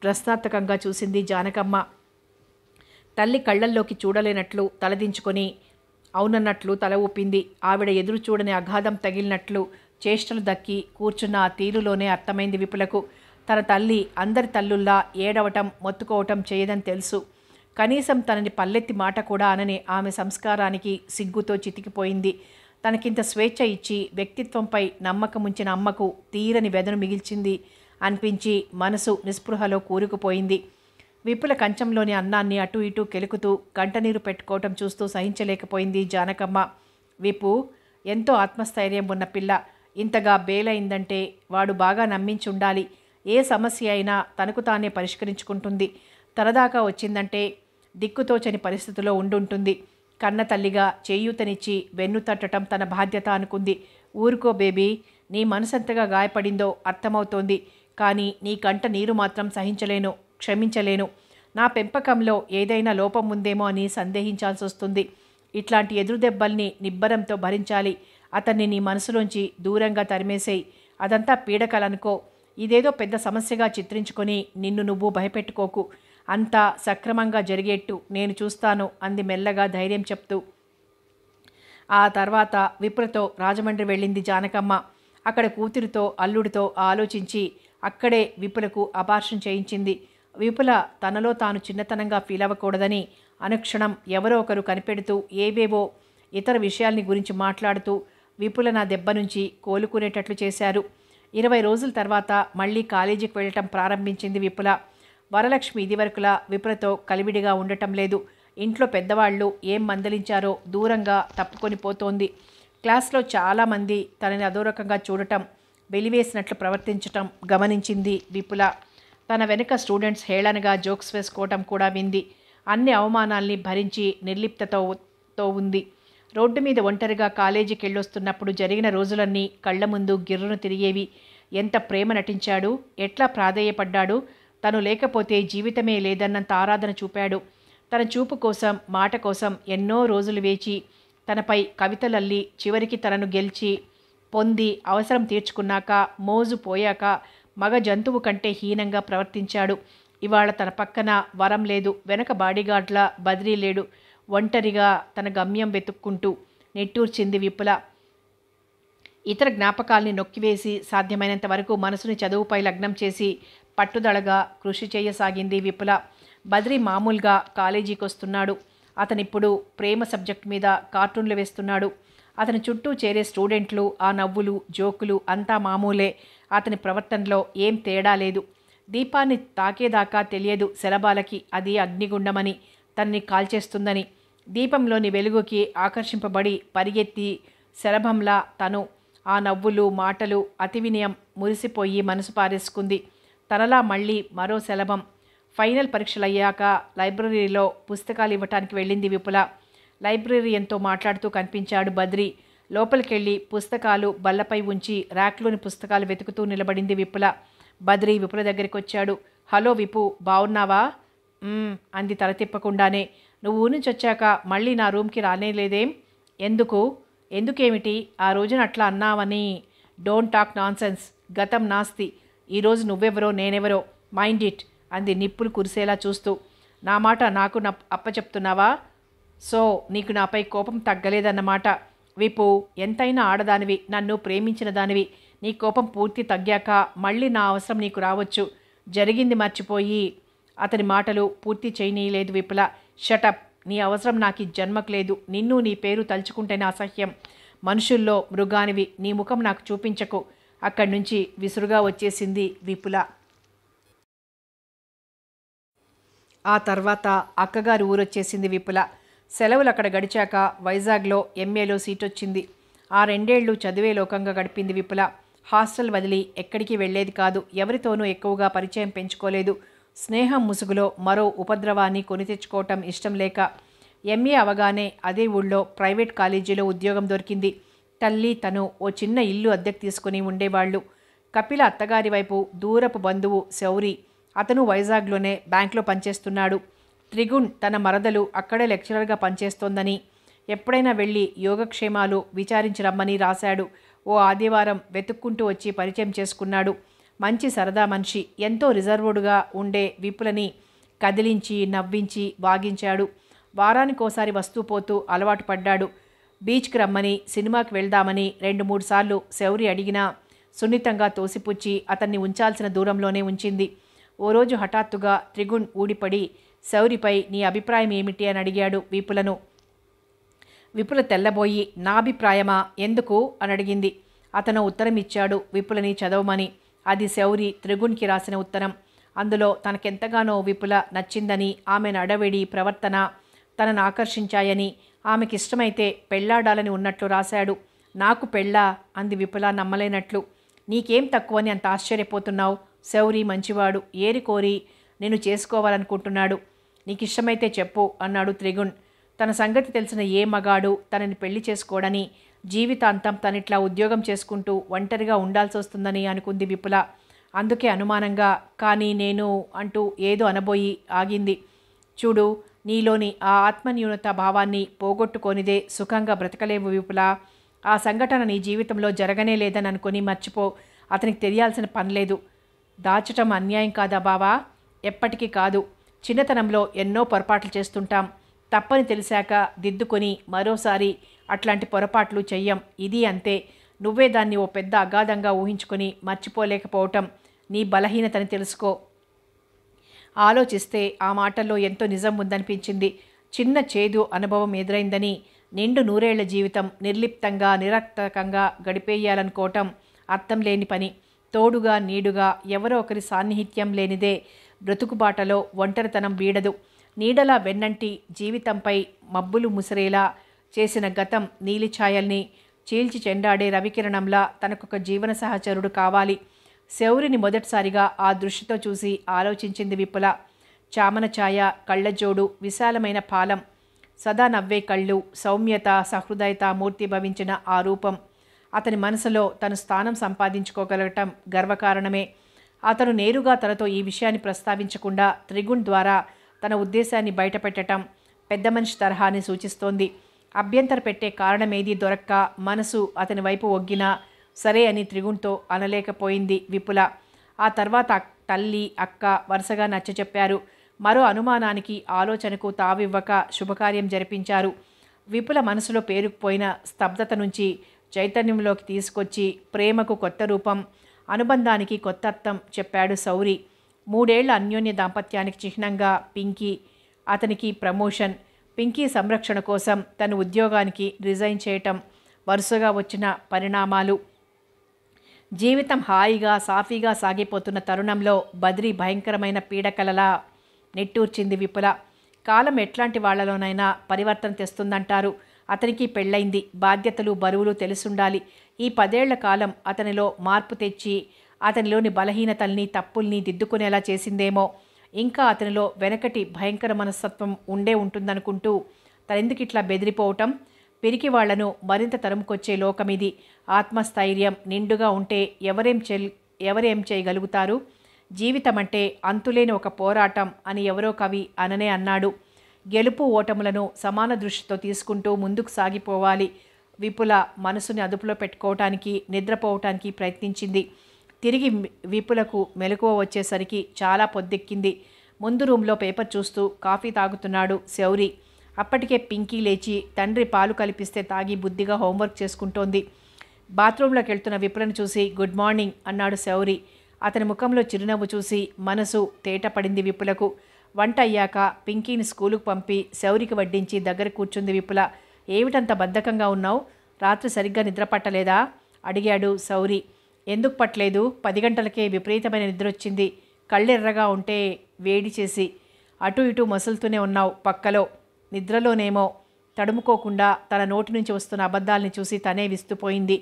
S1: ప్రశ్నార్థకంగా చూసింది జానకమ్మ. తల్లి కళ్ళల్లోకి చూడలేనట్లు తలదించుకొని అవునన్నట్లు తల ఊపింది. ఆవిడ ఎదురు చూడని అగాధం తగిలినట్లు చేష్టలు దక్కి కూర్చున్న ఆ తీరులోనే అర్థమైంది విపులకు. తన తల్లి అందరి తల్లుల్లా ఏడవటం మొత్తుకోవటం చేయదని తెలుసు. కనీసం తనని పల్లెత్తి మాట కూడా అనని ఆమె సంస్కారానికి సిగ్గుతో చితికిపోయింది. తనకింత స్వేచ్ఛ ఇచ్చి వ్యక్తిత్వంపై నమ్మకముంచిన అమ్మకు తీరని వెదను మిగిల్చింది అనిపించి మనసు నిస్పృహలో కూరుకుపోయింది. విపుల కంచంలోని అన్నాన్ని అటూ ఇటూ కెలుకుతూ కంటనీరు పెట్టుకోవటం చూస్తూ సహించలేకపోయింది జానకమ్మ. విపు ఎంతో ఆత్మస్థైర్యం ఉన్న పిల్ల. ఇంతగా బేలైందంటే వాడు బాగా నమ్మించుండాలి. ఏ సమస్య అయినా తనకు తానే పరిష్కరించుకుంటుంది. తనదాకా వచ్చిందంటే దిక్కుతోచని పరిస్థితిలో ఉండుంటుంది. కన్న తల్లిగా చేయూతనిచ్చి వెన్ను తట్టడం తన బాధ్యత అనుకుంది. ఊరుకో బేబీ, నీ మనసెంతగా గాయపడిందో అర్థమవుతోంది. కానీ నీ కంట నీరు మాత్రం సహించలేను, క్షమించలేను. నా పెంపకంలో ఏదైనా లోపం ఉందేమో అని సందేహించాల్సి వస్తుంది. ఇట్లాంటి ఎదురుదెబ్బల్ని నిబ్బరంతో భరించాలి. అతన్ని నీ మనసులోంచి దూరంగా తరిమేసేయి. అదంతా పీడకలనుకో. ఇదేదో పెద్ద సమస్యగా చిత్రించుకొని నిన్ను నువ్వు భయపెట్టుకోకు. అంతా సక్రమంగా జరిగేట్టు నేను చూస్తాను అంది మెల్లగా ధైర్యం చెప్తూ. ఆ తర్వాత విపులతో రాజమండ్రి వెళ్ళింది జానకమ్మ. అక్కడ కూతురితో అల్లుడితో ఆలోచించి అక్కడే విపులకు అబార్షన్ చేయించింది. విపుల తనలో తాను చిన్నతనంగా ఫీల్ అవ్వకూడదని అనుక్షణం ఎవరో ఒకరు కనిపెడుతూ ఏవేవో ఇతర విషయాల్ని గురించి మాట్లాడుతూ విపుల నా దెబ్బ నుంచి కోలుకునేటట్లు చేశారు. 20 రోజుల తర్వాత మళ్ళీ కాలేజీకి వెళ్ళటం ప్రారంభించింది విపుల. వరలక్ష్మి ఇదివరకులా విపులతో కలివిడిగా ఉండటం లేదు. ఇంట్లో పెద్దవాళ్ళు ఏం మందలించారో దూరంగా తప్పుకొని పోతోంది. క్లాస్లో చాలామంది తనని అదోరకంగా చూడటం, వెలివేసినట్లు ప్రవర్తించటం గమనించింది విపుల. తన వెనుక స్టూడెంట్స్ హేళనగా జోక్స్ వేసుకోవటం కూడా వింది. అన్ని అవమానాల్ని భరించి నిర్లిప్తతో ఉంది. రోడ్డు మీద ఒంటరిగా కాలేజీకి వెళ్ళొస్తున్నప్పుడు జరిగిన రోజులన్నీ కళ్ల ముందు గిర్రును తిరిగేవి. ఎంత ప్రేమ నటించాడు, ఎట్లా ప్రాధేయపడ్డాడు. తను లేకపోతే జీవితమే లేదన్నంత ఆరాధన చూపాడు. తన చూపు కోసం, మాట కోసం ఎన్నో రోజులు వేచి తనపై కవితలల్లి చివరికి తనను గెలిచి పొంది అవసరం తీర్చుకున్నాక మోజు పోయాక మగ జంతువు కంటే హీనంగా ప్రవర్తించాడు. ఇవాళ తన పక్కన వరం లేదు, వెనక బాడీగార్డ్లా బదిలీ లేడు. ఒంటరిగా తన గమ్యం వెతుక్కుంటూ నిట్టూర్చింది విపుల. ఇతర జ్ఞాపకాల్ని నొక్కివేసి సాధ్యమైనంత వరకు మనసుని చదువుపై లగ్నం చేసి పట్టుదలగా కృషి చేయసాగింది విపుల. బద్రి మామూలుగా కాలేజీకి వస్తున్నాడు. అతనిప్పుడు ప్రేమ సబ్జెక్ట్ మీద కార్టూన్లు వేస్తున్నాడు. అతని చుట్టూ చేరే స్టూడెంట్లు, ఆ నవ్వులు, జోకులు అంతా మామూలే. అతని ప్రవర్తనలో ఏం తేడా లేదు. దీపాన్ని తాకేదాకా తెలియదు శలభాలకి అది అగ్నిగుండమని, తన్ని కాల్చేస్తుందని. దీపంలోని వెలుగుకి ఆకర్షింపబడి పరిగెత్తి శలభంలా తను ఆ నవ్వులు, మాటలు, అతి వినయం మురిసిపోయి మనసు పారేసుకుంది. తనలా మళ్ళీ మరో శలభం. ఫైనల్ పరీక్షలయ్యాక లైబ్రరీలో పుస్తకాలు ఇవ్వటానికి వెళ్ళింది విపుల. లైబ్రరీయన్తో మాట్లాడుతూ కనిపించాడు బద్రి. లోపలికెళ్ళి పుస్తకాలు బల్లపై ఉంచి ర్యాక్లోని పుస్తకాలు వెతుకుతూ నిలబడింది విపుల. బద్రి విపుల దగ్గరికి వచ్చాడు. హలో విపు, బావున్నావా? అంది తల తిప్పకుండానే. నువ్వు ఊరి నుంచి వచ్చాక మళ్ళీ నా రూమ్కి రానేలేదేం? ఎందుకేమిటి? ఆ రోజున అట్లా అన్నావని. Don't talk nonsense. గతం నాస్తి. ఈరోజు నువ్వెవరో నేనెవరో మైండ్ ఇట్ అంది నిప్పులు కురిసేలా చూస్తూ. నా మాట నాకు అప్పచెప్తున్నావా? సో నీకు నాపై కోపం తగ్గలేదన్నమాట. విపు, ఎంతైనా ఆడదానివి, నన్ను ప్రేమించిన దానివి. నీ కోపం పూర్తి తగ్గాక మళ్ళీ నా అవసరం నీకు రావచ్చు. జరిగింది మర్చిపోయి. అతని మాటలు పూర్తి చేయనీయలేదు విపుల. షటప్, నీ అవసరం నాకు జన్మకు లేదు. నిన్ను నీ పేరు తలుచుకుంటేనే అసహ్యం. మనుషుల్లో మృగానివి, నీ ముఖం నాకు చూపించకు. అక్కడి నుంచి విసురుగా వచ్చేసింది విపుల. ఆ తర్వాత అక్కగారు ఊరొచ్చేసింది విపుల. సెలవులు అక్కడ గడిచాక వైజాగ్లో ఎంఏలో సీట్ వచ్చింది. ఆ 2 ఏళ్ళు చదివే లోకంగా గడిపింది విపుల. హాస్టల్ వదిలి ఎక్కడికి వెళ్ళేది కాదు. ఎవరితోనూ ఎక్కువగా పరిచయం పెంచుకోలేదు. స్నేహం ముసుగులో మరో ఉపద్రవాన్ని కొని తెచ్చుకోవటం ఇష్టం లేక ఎంఏ అవగానే అదే ఊళ్ళో ప్రైవేట్ కాలేజీలో ఉద్యోగం దొరికింది. తల్లి తను ఓ చిన్న ఇల్లు అద్దెకు తీసుకుని ఉండేవాళ్ళు. కపిల అత్తగారి వైపు దూరపు బంధువు శౌరి. అతను వైజాగ్లోనే బ్యాంకులో పనిచేస్తున్నాడు. త్రిగుణ్ తన మరదలు అక్కడే లెక్చరర్గా పనిచేస్తోందని, ఎప్పుడైనా వెళ్ళి యోగక్షేమాలు విచారించి రమ్మని రాశాడు. ఓ ఆదివారం వెతుక్కుంటూ వచ్చి పరిచయం చేసుకున్నాడు. మంచి సరదా మనిషి. ఎంతో రిజర్వుడ్గా ఉండే విపులని కదిలించి నవ్వించి వాగించాడు. వారానికోసారి వస్తూ పోతూ అలవాటు పడ్డాడు. బీచ్కి రమ్మని, సినిమాకి వెళ్దామని 2-3 సార్లు శౌరి అడిగినా సున్నితంగా తోసిపుచ్చి అతన్ని ఉంచాల్సిన దూరంలోనే ఉంచింది. ఓ రోజు హఠాత్తుగా త్రిగుణ్ ఊడిపడి శౌరిపై నీ అభిప్రాయం ఏమిటి అని అడిగాడు విపులను. విపుల తెల్లబోయి నా అభిప్రాయమా ఎందుకు అని అడిగింది. అతను ఉత్తరం ఇచ్చాడు విపులని చదవమని. అది శౌరి త్రిగుణ్కి రాసిన ఉత్తరం. అందులో తనకెంతగానో విపుల నచ్చిందని, ఆమె నడవడి ప్రవర్తన తనను ఆకర్షించాయని, ఆమెకిష్టమైతే పెళ్లాడాలని ఉన్నట్లు రాశాడు. నాకు పెళ్ళా అంది విపుల నమ్మలేనట్లు. నీకేం తక్కువని అంత ఆశ్చర్యపోతున్నావు? శౌరి మంచివాడు, ఏరికోరి నేను చేసుకోవాలనుకుంటున్నాడు. నీకిష్టమైతే చెప్పు అన్నాడు త్రిగుణ్. తన సంగతి తెలిసిన ఏ మగాడు తనని పెళ్లి చేసుకోడని, జీవితాంతం తనిట్లా ఉద్యోగం చేసుకుంటూ ఒంటరిగా ఉండాల్సి వస్తుందని అనుకుంది విపుల. అందుకే అనుమానంగా కానీ నేను అంటూ ఏదో అనబోయి ఆగింది. చూడు, నీలోని ఆ ఆత్మన్యూనత భావాన్ని పోగొట్టుకొనిదే సుఖంగా బ్రతకలేవు విపుల. ఆ సంఘటన నీ జీవితంలో జరగనే లేదని అనుకుని మర్చిపో. అతనికి తెలియాల్సిన పనిలేదు. దాచటం అన్యాయం కాదా బావా? ఎప్పటికీ కాదు. చిన్నతనంలో ఎన్నో పొరపాట్లు చేస్తుంటాం. తప్పని తెలిసాక దిద్దుకొని మరోసారి అట్లాంటి పొరపాట్లు చెయ్యం. ఇది అంతే. నువ్వే దాన్ని ఓ పెద్ద అగాధంగా ఊహించుకొని మర్చిపోలేకపోవటం నీ బలహీనతని తెలుసుకో. ఆలోచిస్తే ఆ మాటల్లో ఎంతో నిజం ఉందనిపించింది. చిన్న చేదు అనుభవం ఎదురైందని నిండు 100 ఏళ్ల జీవితం నిర్లిప్తంగా నిరర్థకంగా గడిపేయాలనుకోవటం అర్థం లేని పని. తోడుగా నీడుగా ఎవరో ఒకరి సాన్నిహిత్యం లేనిదే బ్రతుకుబాటలో ఒంటరితనం వీడదు. నీడలా వెన్నంటి జీవితంపై మబ్బులు ముసిరేలా చేసిన గతం నీలిఛాయల్ని చీల్చి చెండాడే రవికిరణంలా తనకొక జీవన సహచరుడు కావాలి. శౌరిని మొదటిసారిగా ఆ దృష్టితో చూసి ఆలోచించింది విపుల. చామన ఛాయ, కళ్ళజోడు, విశాలమైన పాలం, సదా నవ్వే కళ్ళు, సౌమ్యత సహృదయత మూర్తి భవించిన ఆ రూపం. అతని మనసులో తను స్థానం సంపాదించుకోగలగటం గర్వకారణమే. అతను నేరుగా తనతో ఈ విషయాన్ని ప్రస్తావించకుండా త్రిగుణ్ ద్వారా తన ఉద్దేశాన్ని బయటపెట్టడం పెద్ద మనిషి తరహాని సూచిస్తోంది. అభ్యంతర పెట్టే కారణమేదీ దొరక్క మనసు అతని వైపు ఒగ్గినా సరే అని త్రిగుణ్తో అనలేకపోయింది విపుల. ఆ తర్వాత తల్లి అక్క వరుసగా నచ్చచెప్పారు. మరో అనుమానానికి ఆలోచనకు తావివ్వక శుభకార్యం జరిపించారు. విపుల మనసులో పేరుకుపోయిన స్తబ్దత నుంచి చైతన్యంలోకి తీసుకొచ్చి ప్రేమకు కొత్త రూపం, అనుబంధానికి కొత్త అర్థం చెప్పాడు శౌరి. 3 ఏళ్ల అన్యోన్య దాంపత్యానికి చిహ్నంగా పింకీ, అతనికి ప్రమోషన్, పింకీ సంరక్షణ కోసం తన ఉద్యోగానికి రిజైన్ చేయటం, వరుసగా వచ్చిన పరిణామాలు. జీవితం హాయిగా సాఫీగా సాగిపోతున్న తరుణంలో బద్రి భయంకరమైన పీడకలలా నిట్టూర్చింది విపుల. కాలం ఎట్లాంటి వాళ్లలోనైనా పరివర్తన తెస్తుందంటారు. అతనికి పెళ్ళైంది. బాధ్యతలు బరువులు తెలుసుండాలి. ఈ 10 ఏళ్ల కాలం అతనిలో మార్పు తెచ్చి అతనిలోని బలహీనతల్ని తప్పుల్ని దిద్దుకునేలా చేసిందేమో. ఇంకా అతనిలో వెనకటి భయంకర మనస్తత్వం ఉండే ఉంటుందనుకుంటూ తనెందుకిట్లా బెదిరిపోవటం? పిరికి వాళ్లను మరింత తరుముకొచ్చే లోకమిది. ఆత్మస్థైర్యం నిండుగా ఉంటే ఎవరేం చేయగలుగుతారు? జీవితం అంటే అంతులేని ఒక పోరాటం అని ఎవరో కవి అననే అన్నాడు. గెలుపు ఓటములను సమాన దృష్టితో తీసుకుంటూ ముందుకు సాగిపోవాలి. విపుల మనసుని అదుపులో పెట్టుకోవటానికి నిద్రపోవటానికి ప్రయత్నించింది. తిరిగి విపులకు మెలకువ వచ్చేసరికి చాలా పొద్దెక్కింది. ముందు రూమ్లో పేపర్ చూస్తూ కాఫీ తాగుతున్నాడు శౌరి. అప్పటికే పింకీ లేచి తండ్రి పాలు కల్పిస్తే తాగి బుద్ధిగా హోంవర్క్ చేసుకుంటోంది. బాత్రూంలోకి వెళ్తున్న విపులను చూసి గుడ్ మార్నింగ్ అన్నాడు శౌరి. అతని ముఖంలో చిరునవ్వు చూసి మనసు తేటపడింది విపులకు. వంట అయ్యాక పింకీని స్కూలుకు పంపి శౌరికి వడ్డించి దగ్గర కూర్చుంది విపుల. ఏమిటంత బద్ధకంగా ఉన్నావు? రాత్రి సరిగ్గా నిద్ర పట్టలేదా అడిగాడు శౌరి. ఎందుకు పట్టలేదు? 10 గంటలకే విపరీతమైన నిద్రొచ్చింది. కళ్ళెర్రగా ఉంటే వేడి చేసి అటు ఇటు మసులుతూనే ఉన్నావు. పక్కలో నిద్రలోనేమో. తడుముకోకుండా తన నోటి నుంచి వస్తున్న అబద్ధాల్ని చూసి తనే విస్తుపోయింది.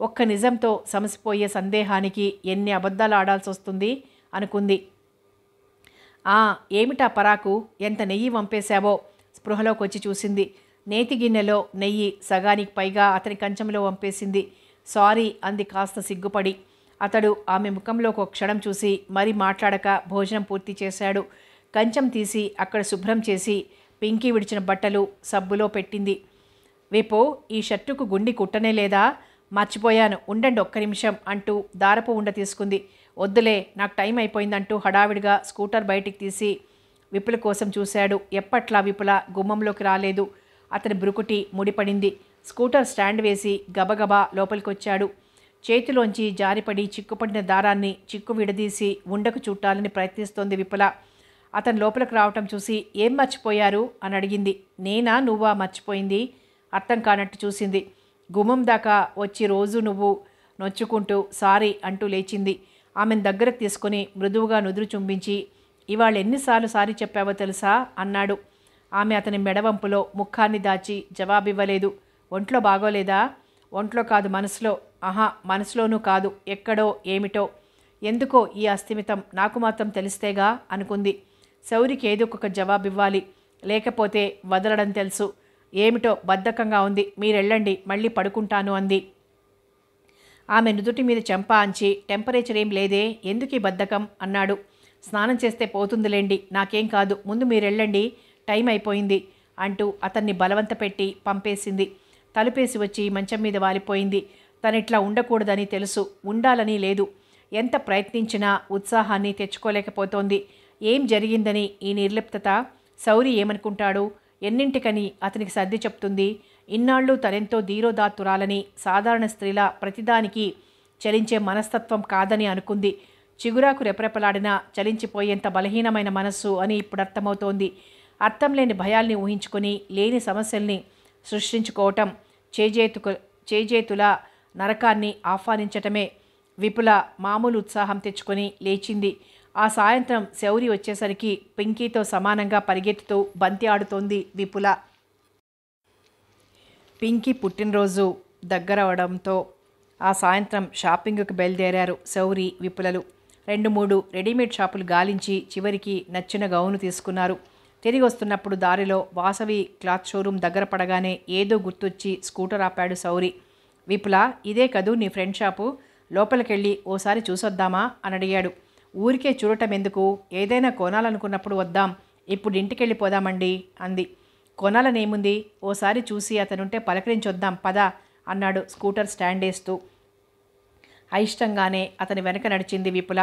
S1: ఒక్క నిజంతో సమసిపోయే సందేహానికి ఎన్ని అబద్ధాలు ఆడాల్సి వస్తుంది అనుకుంది. ఏమిటా పరాకు? ఎంత నెయ్యి వంపేశావో? స్పృహలోకి వచ్చి చూసింది. నేతి గిన్నెలో నెయ్యి సగానికి పైగా అతని కంచంలో వంపేసింది. సారీ అంది కాస్త సిగ్గుపడి. అతడు ఆమె ముఖంలో ఒక క్షణం చూసి మరి మాట్లాడక భోజనం పూర్తి చేశాడు. కంచం తీసి అక్కడ శుభ్రం చేసి పింకీ విడిచిన బట్టలు సబ్బులో పెట్టింది. విపో, ఈ షర్టుకు గుండి కుట్టనే లేదా? మర్చిపోయాను, ఉండండి ఒక్క నిమిషం అంటూ దారపు ఉండ తీసుకుంది. వద్దులే, నాకు టైం అయిపోయిందంటూ హడావిడిగా స్కూటర్ బయటికి తీసి విపుల కోసం చూశాడు. ఎప్పట్లా విపుల గుమ్మంలోకి రాలేదు. అతని బ్రుకుటి ముడిపడింది. స్కూటర్ స్టాండ్ వేసి గబగబా లోపలికొచ్చాడు. చేతిలోంచి జారిపడి చిక్కుపడిన దారాన్ని చిక్కు విడదీసి ఉండకు చుట్టాలని ప్రయత్నిస్తోంది విపుల. అతను లోపలికి రావటం చూసి ఏం మర్చిపోయారు అని అడిగింది. నేనా, నువ్వా మర్చిపోయింది? అర్థం కానట్టు చూసింది. గుమ్మం దాకా వచ్చి రోజు నువ్వు నొచ్చుకుంటూ సారీ అంటూ లేచింది. ఆమెను దగ్గరకు తీసుకుని మృదువుగా నుదురు చుంబించి, ఇవాళ ఎన్నిసార్లు సారీ చెప్పావో తెలుసా అన్నాడు. ఆమె అతని మెడవంపులో ముఖాన్ని దాచి జవాబివ్వలేదు. ఒంట్లో బాగోలేదా? ఒంట్లో కాదు, మనసులో. ఆహా, మనసులోనూ కాదు, ఎక్కడో ఏమిటో. ఎందుకో ఈ అస్థిమితం నాకు మాత్రం తెలిస్తేగా అనుకుంది. శౌరికి ఏదో ఒక జవాబివ్వాలి, లేకపోతే వదలడం తెలుసు. ఏమిటో బద్ధకంగా ఉంది, మీరెళ్ళండి, మళ్ళీ పడుకుంటాను అంది. ఆమె నుదుటి మీద చెంప అంచి, టెంపరేచర్ ఏం లేదే, ఎందుకు ఈ బద్ధకం అన్నాడు. స్నానం చేస్తే పోతుందిలేండి, నాకేం కాదు, ముందు మీరెళ్ళండి, టైం అయిపోయింది అంటూ అతన్ని బలవంత పెట్టి పంపేసింది. తలుపేసి వచ్చి మంచం మీద వాలిపోయింది. తనిట్లా ఉండకూడదని తెలుసు, ఉండాలని లేదు. ఎంత ప్రయత్నించినా ఉత్సాహాన్ని తెచ్చుకోలేకపోతోంది. ఏం జరిగిందని ఈ నిర్లిప్తత? శౌరి ఏమనుకుంటాడు? ఎన్నింటికని అతనికి సర్ది చెప్తుంది? ఇన్నాళ్ళు తనెంతో ధీరోదాత్తురాలని, సాధారణ స్త్రీలా ప్రతిదానికి చలించే మనస్తత్వం కాదని అనుకుంది. చిగురాకు రెపరెపలాడినా చలించిపోయేంత బలహీనమైన మనస్సు అని ఇప్పుడు అర్థమవుతోంది. అర్థం లేని భయాల్ని ఊహించుకొని లేని సమస్యల్ని సృష్టించుకోవటం చేజేతుల నరకాన్ని ఆహ్వానించటమే. విపుల మామూలు ఉత్సాహం తెచ్చుకొని లేచింది. ఆ సాయంత్రం శౌరి వచ్చేసరికి పింకీతో సమానంగా పరిగెత్తుతూ బంతి ఆడుతోంది విపుల. పింకీ పుట్టినరోజు దగ్గరవడంతో ఆ సాయంత్రం షాపింగ్కి బయలుదేరారు శౌరి, విపులలు. 2-3 రెడీమేడ్ షాపులు గాలించి చివరికి నచ్చిన గౌను తీసుకున్నారు. తిరిగి వస్తున్నప్పుడు దారిలో వాసవి క్లాత్ షోరూమ్ దగ్గర పడగానే ఏదో గుర్తొచ్చి స్కూటర్ ఆపాడు శౌరి. విపుల, ఇదే కదూ నీ ఫ్రెండ్ షాపు? లోపలికెళ్ళి ఓసారి చూసొద్దామా అని అడిగాడు. ఊరికే చూడటం ఎందుకు, ఏదైనా కొనాలనుకున్నప్పుడు వద్దాం, ఇప్పుడు ఇంటికెళ్ళిపోదామండి అంది. కొనాలనేముంది, ఓసారి చూసి అతనుంటే పలకరించొద్దాం పదా అన్నాడు స్కూటర్ స్టాండ్ వేస్తూ. అయిష్టంగానే అతని వెనక నడిచింది విపుల.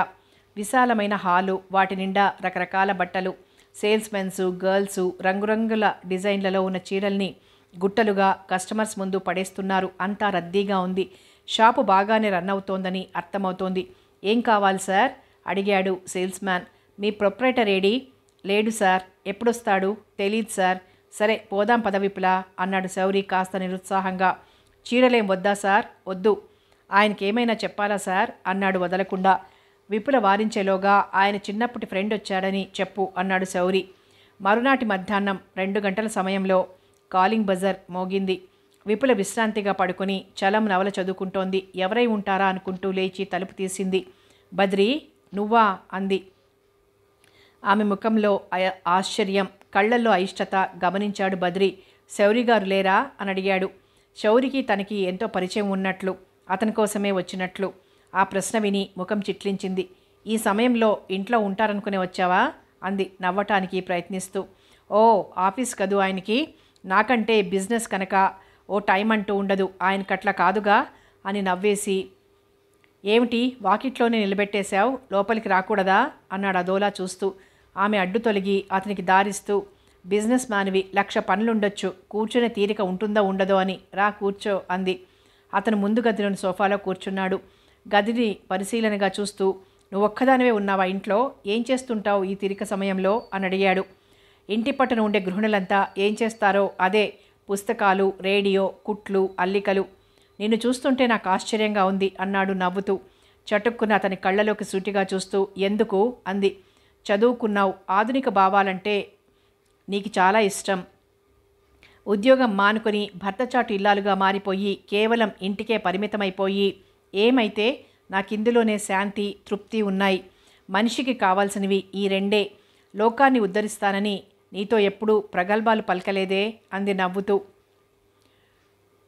S1: విశాలమైన హాలు, వాటి నిండా రకరకాల బట్టలు. సేల్స్మెన్సు, గర్ల్సు రంగురంగుల డిజైన్లలో ఉన్న చీరల్ని గుట్టలుగా కస్టమర్స్ ముందు పడేస్తున్నారు. అంతా రద్దీగా ఉంది. షాపు బాగానే రన్ అవుతోందని అర్థమవుతోంది. ఏం కావాలి సార్ అడిగాడు సేల్స్మ్యాన్. మీ ప్రొప్రైటర్ ఏడి? లేడు సార్. ఎప్పుడొస్తాడు? తెలీదు సార్. సరే పోదాం పద విపుల అన్నాడు శౌరి కాస్త నిరుత్సాహంగా. చీరలేం వద్దా సార్? వద్దు. ఆయనకేమైనా చెప్పాలా సార్ అన్నాడు వదలకుండా. విపుల వారించేలోగా ఆయన చిన్నప్పటి ఫ్రెండ్ వచ్చాడని చెప్పు అన్నాడు శౌరి. మరునాటి మధ్యాహ్నం 2 గంటల సమయంలో కాలింగ్ బజర్ మోగింది. విపుల విశ్రాంతిగా పడుకుని చలం నవల చదువుకుంటోంది. ఎవరై ఉంటారా అనుకుంటూ లేచి తలుపు తీసింది. బద్రి, నువ్వా అంది. ఆమె ముఖంలో ఆశ్చర్యం, కళ్ళల్లో అయిష్టత గమనించాడు బద్రి. శౌరి గారు లేరా అని అడిగాడు. శౌరికి తనకి ఎంతో పరిచయం ఉన్నట్లు, అతని కోసమే వచ్చినట్లు. ఆ ప్రశ్న విని ముఖం చిట్లించింది. ఈ సమయంలో ఇంట్లో ఉంటారనుకునే వచ్చావా అంది నవ్వటానికి ప్రయత్నిస్తూ. ఓ, ఆఫీస్ కదూ ఆయనకి, నాకంటే బిజినెస్ కనుక ఓ టైం అంటూ ఉండదు, ఆయనకట్లా కాదుగా అని నవ్వేసి, ఏమిటి వాకిట్లోనే నిలబెట్టేశావు, లోపలికి రాకూడదా అన్నాడు అదోలా చూస్తూ. ఆమె అడ్డు తొలగి అతనికి దారిస్తూ, బిజినెస్ మ్యాన్వి, 1,00,000 పనులుండొచ్చు, కూర్చునే తీరిక ఉంటుందో ఉండదో అని, రా కూర్చో అంది. అతను ముందు గదిలోని సోఫాలో కూర్చున్నాడు. గదిని పరిశీలనగా చూస్తూ, నువ్వొక్కదానివే ఉన్నావా ఇంట్లో? ఏం చేస్తుంటావు ఈ తీరిక సమయంలో అని అడిగాడు. ఇంటి పట్టున ఉండే గృహిణులంతా ఏం చేస్తారో అదే, పుస్తకాలు, రేడియో, కుట్లు, అల్లికలు. నిన్ను చూస్తుంటే నాకు ఆశ్చర్యంగా ఉంది అన్నాడు నవ్వుతూ. చటుక్కున అతని కళ్ళలోకి సూటిగా చూస్తూ, ఎందుకు అంది. చదువుకున్నావు, ఆధునిక భావాలంటే నీకు చాలా ఇష్టం. ఉద్యోగం మానుకొని భర్తచాటు ఇల్లాలుగా మారిపోయి కేవలం ఇంటికే పరిమితమైపోయి, ఏమైతే నాకిందులోనే శాంతి, తృప్తి ఉన్నాయి. మనిషికి కావాల్సినవి ఈ 2. లోకాన్ని ఉద్ధరిస్తానని నీతో ఎప్పుడూ ప్రగల్భాలు పలకలేదే అంది నవ్వుతూ.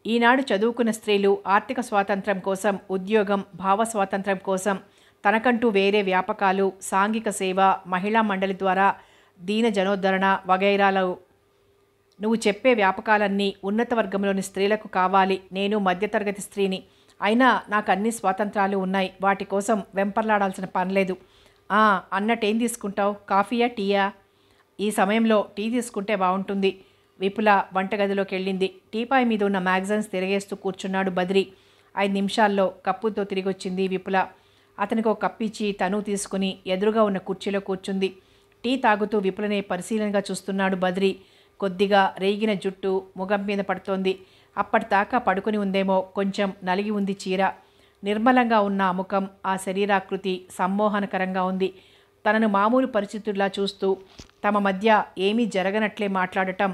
S1: ఈనాడు చదువుకున్న స్త్రీలు ఆర్థిక స్వాతంత్రం కోసం, ఉద్యోగం, భావ స్వాతంత్రం కోసం తనకంటూ వేరే వ్యాపకాలు, సాంఘిక సేవ, మహిళా మండలి ద్వారా దీన జనోద్ధరణ వగైరాలు. నువ్వు చెప్పే వ్యాపకాలన్నీ ఉన్నత వర్గంలోని స్త్రీలకు కావాలి. నేను మధ్యతరగతి స్త్రీని, అయినా నాకు అన్ని స్వాతంత్రాలు ఉన్నాయి. వాటి కోసం వెంపర్లాడాల్సిన పనిలేదు. అన్నట్టేం తీసుకుంటావు? కాఫీయా, టీయా? ఈ సమయంలో టీ తీసుకుంటే బాగుంటుంది. విపుల వంటగదిలోకి వెళ్ళింది. టీపాయ్ మీద ఉన్న మ్యాగజైన్స్ తిరిగేస్తూ కూర్చున్నాడు బద్రి. 5 నిమిషాల్లో కప్పుతో తిరిగొచ్చింది విపుల. అతనికి ఒక కప్పు ఇచ్చి తను తీసుకుని ఎదురుగా ఉన్న కుర్చీలో కూర్చుంది. టీ తాగుతూ విపులనే పరిశీలనగా చూస్తున్నాడు బద్రి. కొద్దిగా రేగిన జుట్టు ముఖం మీద పడుతోంది. అప్పటిదాకా పడుకుని ఉందేమో, కొంచెం నలిగి ఉంది చీర. నిర్మలంగా ఉన్న ఆ ముఖం, ఆ శరీరాకృతి సమ్మోహనకరంగా ఉంది. తనను మామూలు పరిస్థితుల్లా చూస్తూ తమ మధ్య ఏమీ జరగనట్లే మాట్లాడటం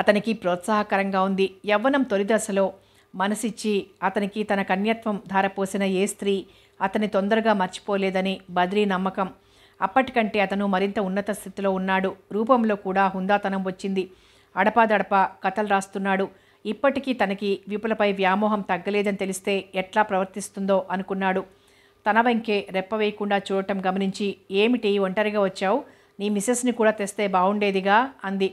S1: అతనికి ప్రోత్సాహకరంగా ఉంది. యవ్వనం తొలి దశలో మనసిచ్చి అతనికి తన కన్యత్వం ధారపోసిన ఏ స్త్రీ అతన్ని తొందరగా మర్చిపోలేదని బద్రీ నమ్మకం. అప్పటికంటే అతను మరింత ఉన్నత స్థితిలో ఉన్నాడు. రూపంలో కూడా హుందాతనం వచ్చింది. అడపాదడపా కథలు రాస్తున్నాడు. ఇప్పటికీ తనకి విపులపై వ్యామోహం తగ్గలేదని తెలిస్తే ఎట్లా ప్రవర్తిస్తుందో అనుకున్నాడు. తన వెంకే రెప్పవేయకుండా చూడటం గమనించి, ఏమిటి ఒంటరిగా వచ్చావు? నీ మిసెస్ని కూడా తెస్తే బాగుండేదిగా అంది.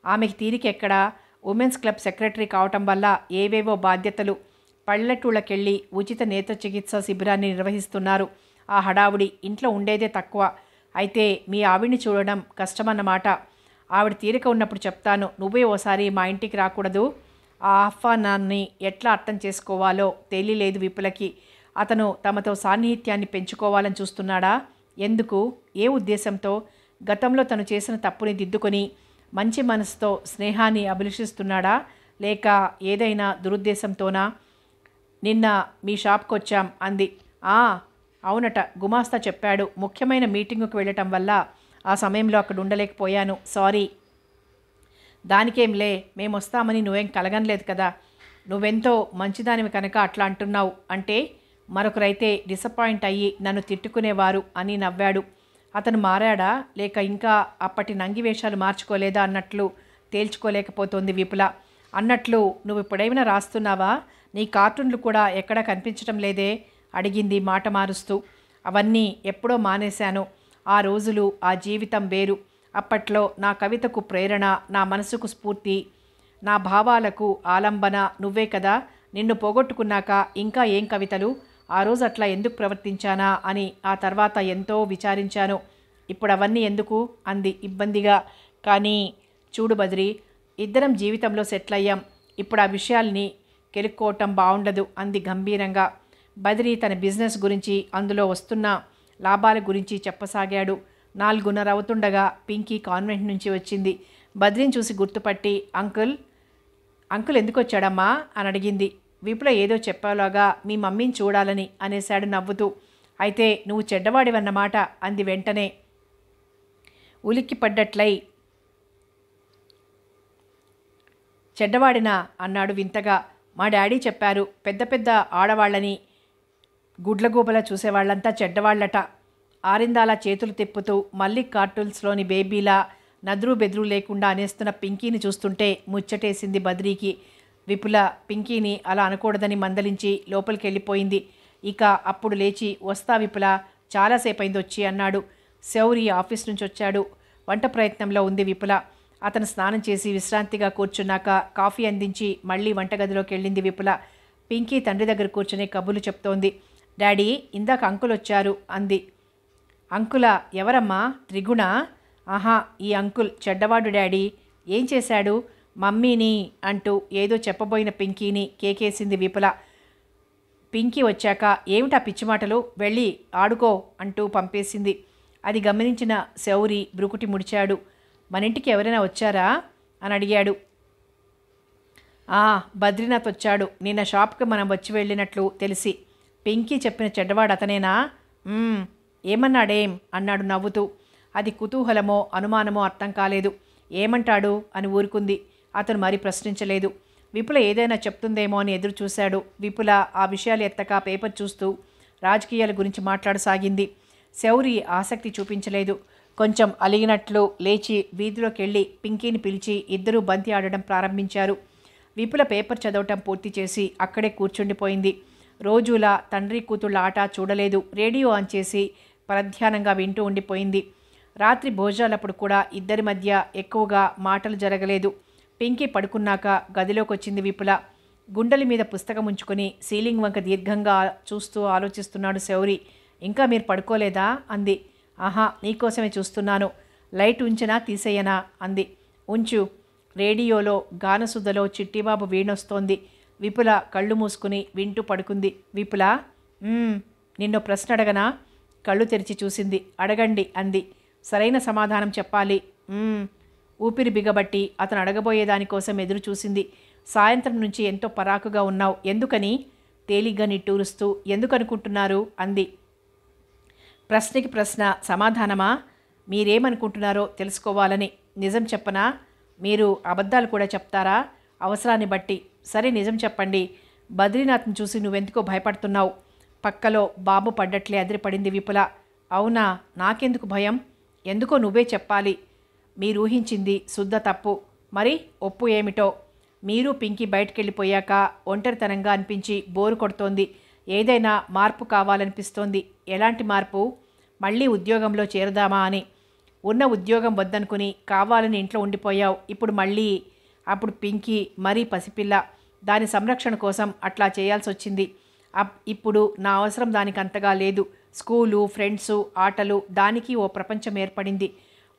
S1: ఆమెకి తీరికెక్కడా? ఉమెన్స్ క్లబ్ సెక్రటరీ కావటం వల్ల ఏవేవో బాధ్యతలు. పల్లెటూళ్ళకెళ్ళి ఉచిత నేత్ర చికిత్స శిబిరాన్ని నిర్వహిస్తున్నారు. ఆ హడావుడి, ఇంట్లో ఉండేదే తక్కువ. అయితే మీ ఆవిడ్ని చూడడం కష్టమన్నమాట. ఆవిడ తీరిక ఉన్నప్పుడు చెప్తాను. నువ్వే ఓసారి మా ఇంటికి రాకూడదు? ఆ ఆహ్వానాన్ని ఎట్లా అర్థం చేసుకోవాలో తెలియలేదు విపులకి. అతను తమతో సాన్నిహిత్యాన్ని పెంచుకోవాలని చూస్తున్నాడా? ఎందుకు? ఏ ఉద్దేశంతో? గతంలో తను చేసిన తప్పుని దిద్దుకొని మంచి మనసుతో స్నేహాన్ని అభిలషిస్తున్నాడా? లేక ఏదైనా దురుద్దేశంతోనా? నిన్న మీ షాప్కి వచ్చాం అంది. అవునట, గుమాస్తా చెప్పాడు. ముఖ్యమైన మీటింగుకు వెళ్ళటం వల్ల ఆ సమయంలో అక్కడ ఉండలేకపోయాను. సారీ. దానికేంలే, మేమొస్తామని నువ్వేం కలగనలేదు కదా. నువ్వెంతో మంచిదానివి కనుక అట్లా అంటున్నావు. అంటే మరొకరైతే డిసప్పాయింట్ అయ్యి నన్ను తిట్టుకునేవారు అని నవ్వాడు. అతను మారాడా లేక ఇంకా అప్పటి నంగివేషాలు మార్చుకోలేదా అన్నట్లు తేల్చుకోలేకపోతోంది విపుల. అన్నట్లు నువ్వు ఇప్పుడేమైనా రాస్తున్నావా? నీ కార్టూన్లు కూడా ఎక్కడా కనిపించటం లేదే అడిగింది మాట మారుస్తూ. అవన్నీ ఎప్పుడో మానేశాను. ఆ రోజులు, ఆ జీవితం వేరు. అప్పట్లో నా కవితకు ప్రేరణ, నా మనసుకు స్ఫూర్తి, నా భావాలకు ఆలంబన నువ్వే కదా. నిన్ను పోగొట్టుకున్నాక ఇంకా ఏం కవితలు? ఆ రోజు అట్లా ఎందుకు ప్రవర్తించానా అని ఆ తర్వాత ఎంతో విచారించాను. ఇప్పుడు అవన్నీ ఎందుకు అంది ఇబ్బందిగా. కానీ చూడు బద్రి, ఇద్దరం జీవితంలో సెటిల్ అయ్యాం. ఇప్పుడు ఆ విషయాల్ని కెలుక్కోవటం బాగుండదు అంది గంభీరంగా. బద్రి తన బిజినెస్ గురించి, అందులో వస్తున్న లాభాల గురించి చెప్పసాగాడు. 4:30 అవుతుండగా పింకీ కాన్వెంట్ నుంచి వచ్చింది. బద్రిని చూసి గుర్తుపట్టి, అంకుల్ ఎందుకు వచ్చాడమ్మా అని అడిగింది. విపుల ఏదో చెప్పేలాగా మీ మమ్మీని చూడాలని అనేశాడు నవ్వుతూ. అయితే నువ్వు చెడ్డవాడివన్నమాట అంది వెంటనే ఉలిక్కి పడ్డట్లై. చెడ్డవాడినా అన్నాడు వింతగా. మా డాడీ చెప్పారు, పెద్ద పెద్ద ఆడవాళ్ళని గుడ్లగూబలా చూసేవాళ్లంతా చెడ్డవాళ్లట. ఆరిందాలా చేతులు తిప్పుతూ మళ్ళీ కార్టూన్స్లోని బేబీలా నదురు బెదురు లేకుండా అనేస్తున్న పింకీని చూస్తుంటే ముచ్చటేసింది బద్రీకి. విపుల పింకీని అలా అనకూడదని మందలించి లోపలికి వెళ్ళిపోయింది. ఇక అప్పుడు లేచి, వస్తా విపుల, చాలాసేపు అయింది వచ్చి అన్నాడు. శౌరి ఆఫీస్ నుంచి వచ్చాడు. వంట ప్రయత్నంలో ఉంది విపుల. అతను స్నానం చేసి విశ్రాంతిగా కూర్చున్నాక కాఫీ అందించి మళ్ళీ వంటగదిలోకి వెళ్ళింది విపుల. పింకీ తండ్రి దగ్గర కూర్చుని కబుర్లు చెప్తోంది. డాడీ, ఇందాక అంకుల్ వచ్చారు అంది. అంకులా? ఎవరమ్మా? త్రిగుణ? ఆహా, ఈ అంకుల్ చెడ్డవాడు డాడీ. ఏం చేశాడు? మమ్మీని అంటూ ఏదో చెప్పబోయిన పింకీని కేకేసింది విపుల. పింకీ వచ్చాక, ఏమిటా పిచ్చి మాటలు, వెళ్ళి ఆడుకో అంటూ పంపేసింది. అది గమనించిన శౌరి బ్రుకుటి ముడిచాడు. మన ఇంటికి ఎవరైనా వచ్చారా అని అడిగాడు. బద్రీనాథ్ వచ్చాడు. నిన్న షాప్కి మనం వచ్చి వెళ్ళినట్లు తెలిసి. పింకీ చెప్పిన చెడ్డవాడు అతనేనా? ఏమన్నాడేం అన్నాడు నవ్వుతూ. అది కుతూహలమో అనుమానమో అర్థం కాలేదు. ఏమంటాడు అని ఊరుకుంది. అతను మరి ప్రశ్నించలేదు. విపుల ఏదైనా చెప్తుందేమో అని ఎదురు చూశాడు. విపుల ఆ విషయాలు ఎత్తక పేపర్ చూస్తూ రాజకీయాల గురించి మాట్లాడసాగింది. శౌరి ఆసక్తి చూపించలేదు. కొంచెం అలిగినట్లు లేచి వీధిలోకి వెళ్ళి పింకీని పిలిచి ఇద్దరూ బంతి ఆడడం ప్రారంభించారు. విపుల పేపర్ చదవటం పూర్తి చేసి అక్కడే కూర్చుండిపోయింది. రోజులా తండ్రి కూతుళ్ళ ఆట చూడలేదు. రేడియో ఆన్ చేసి పరధ్యానంగా వింటూ ఉండిపోయింది. రాత్రి భోజనాలప్పుడు కూడా ఇద్దరి మధ్య ఎక్కువగా మాటలు జరగలేదు. పింకీ పడుకున్నాక గదిలోకి వచ్చింది విపుల. గుండెల మీద పుస్తకం ఉంచుకొని సీలింగ్ వంక దీర్ఘంగా చూస్తూ ఆలోచిస్తున్నాడు శౌరి. ఇంకా మీరు పడుకోలేదా అంది. ఆహా, నీకోసమే చూస్తున్నాను. లైట్ ఉంచనా తీసేయనా అంది. ఉంచు. రేడియోలో గానసుధలో చిట్టిబాబు వీణొస్తోంది. విపుల కళ్ళు మూసుకుని వింటూ పడుకుంది. విపుల, నిన్నో ప్రశ్న అడగనా? కళ్ళు తెరిచి చూసింది. అడగండి అంది. సరైన సమాధానం చెప్పాలి. ఊపిరి బిగబట్టి అతను అడగబోయేదానికోసం ఎదురు చూసింది. సాయంత్రం నుంచి ఎంతో పరాకుగా ఉన్నావు, ఎందుకని? తేలిగ్గా నిట్టూరుస్తూ ఎందుకనుకుంటున్నారు అంది. ప్రశ్నకి ప్రశ్న సమాధానమా? మీరేమనుకుంటున్నారో తెలుసుకోవాలని. నిజం చెప్పనా? మీరు అబద్ధాలు కూడా చెప్తారా? అవసరాన్ని బట్టి. సరే, నిజం చెప్పండి. బద్రీనాథ్ని చూసి నువ్వెందుకో భయపడుతున్నావు. పక్కలో బాబు పడ్డట్లే అదిరిపడింది విపుల. అవునా? నాకెందుకు భయం? ఎందుకో నువ్వే చెప్పాలి. మీరూహించింది శుద్ధ తప్పు. మరి ఒప్పు ఏమిటో? మీరు పింకీ బయటకెళ్ళిపోయాక ఒంటరితనంగా అనిపించి బోరు కొడుతోంది. ఏదైనా మార్పు కావాలనిపిస్తోంది. ఎలాంటి మార్పు? మళ్ళీ ఉద్యోగంలో చేరదామా అని. ఉన్న ఉద్యోగం వద్దనుకుని కావాలని ఇంట్లో ఉండిపోయావు. ఇప్పుడు మళ్ళీ. అప్పుడు పింకీ మరీ పసిపిల్ల. దాని సంరక్షణ కోసం అట్లా చేయాల్సి వచ్చింది. ఇప్పుడు నా అవసరం దానికి అంతగా లేదు. స్కూలు, ఫ్రెండ్సు, ఆటలు, దానికి ఓ ప్రపంచం ఏర్పడింది.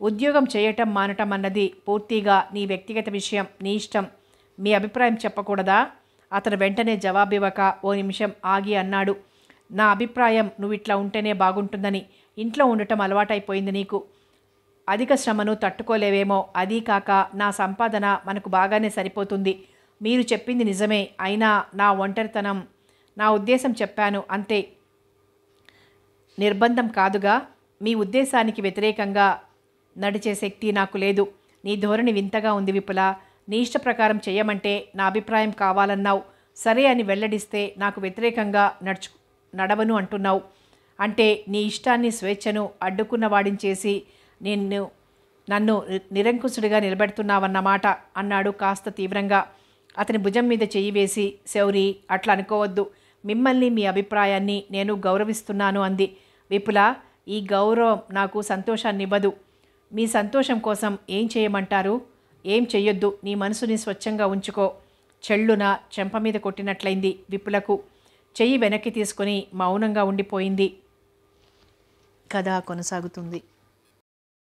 S1: ఉద్యోగం చేయటం మానటం అన్నది పూర్తిగా నీ వ్యక్తిగత విషయం, నీ ఇష్టం. మీ అభిప్రాయం చెప్పకూడదా? అతను వెంటనే జవాబివ్వక ఓ నిమిషం ఆగి అన్నాడు. నా అభిప్రాయం నువ్విట్లా ఉంటేనే బాగుంటుందని. ఇంట్లో ఉండటం అలవాటైపోయింది నీకు. అధిక శ్రమను తట్టుకోలేవేమో. అదీ కాక నా సంపాదన మనకు బాగానే సరిపోతుంది. మీరు చెప్పింది నిజమే. అయినా నా ఒంటరితనం. నా ఉద్దేశం చెప్పాను అంతే. నిర్బంధం కాదుగా. మీ ఉద్దేశానికి వ్యతిరేకంగా నడిచే శక్తి నాకు లేదు. నీ ధోరణి వింతగా ఉంది విపుల. నీ ఇష్ట ప్రకారం చెయ్యమంటే నా అభిప్రాయం కావాలన్నావు. సరే అని వెల్లడిస్తే నాకు వ్యతిరేకంగా నడవను అంటున్నావు. అంటే నీ ఇష్టాన్ని, స్వేచ్ఛను అడ్డుకున్న వాడిని చేసి నన్ను నిరంకుశుడిగా నిలబెడుతున్నావన్నమాట అన్నాడు కాస్త తీవ్రంగా. అతని భుజం మీద చెయ్యి వేసి, శౌరి, అట్లా అనుకోవద్దు. మిమ్మల్ని, మీ అభిప్రాయాన్ని నేను గౌరవిస్తున్నాను అంది. విపుల, ఈ గౌరవం నాకు సంతోషాన్నివ్వదు. మీ సంతోషం కోసం ఏం చేయమంటారు? ఏం చెయ్యొద్దు. నీ మనసుని స్వచ్ఛంగా ఉంచుకో. చెళ్ళున చెంప మీద కొట్టినట్లయింది విపులకు. చెయ్యి వెనక్కి తీసుకుని మౌనంగా ఉండిపోయింది. కథ కొనసాగుతుంది.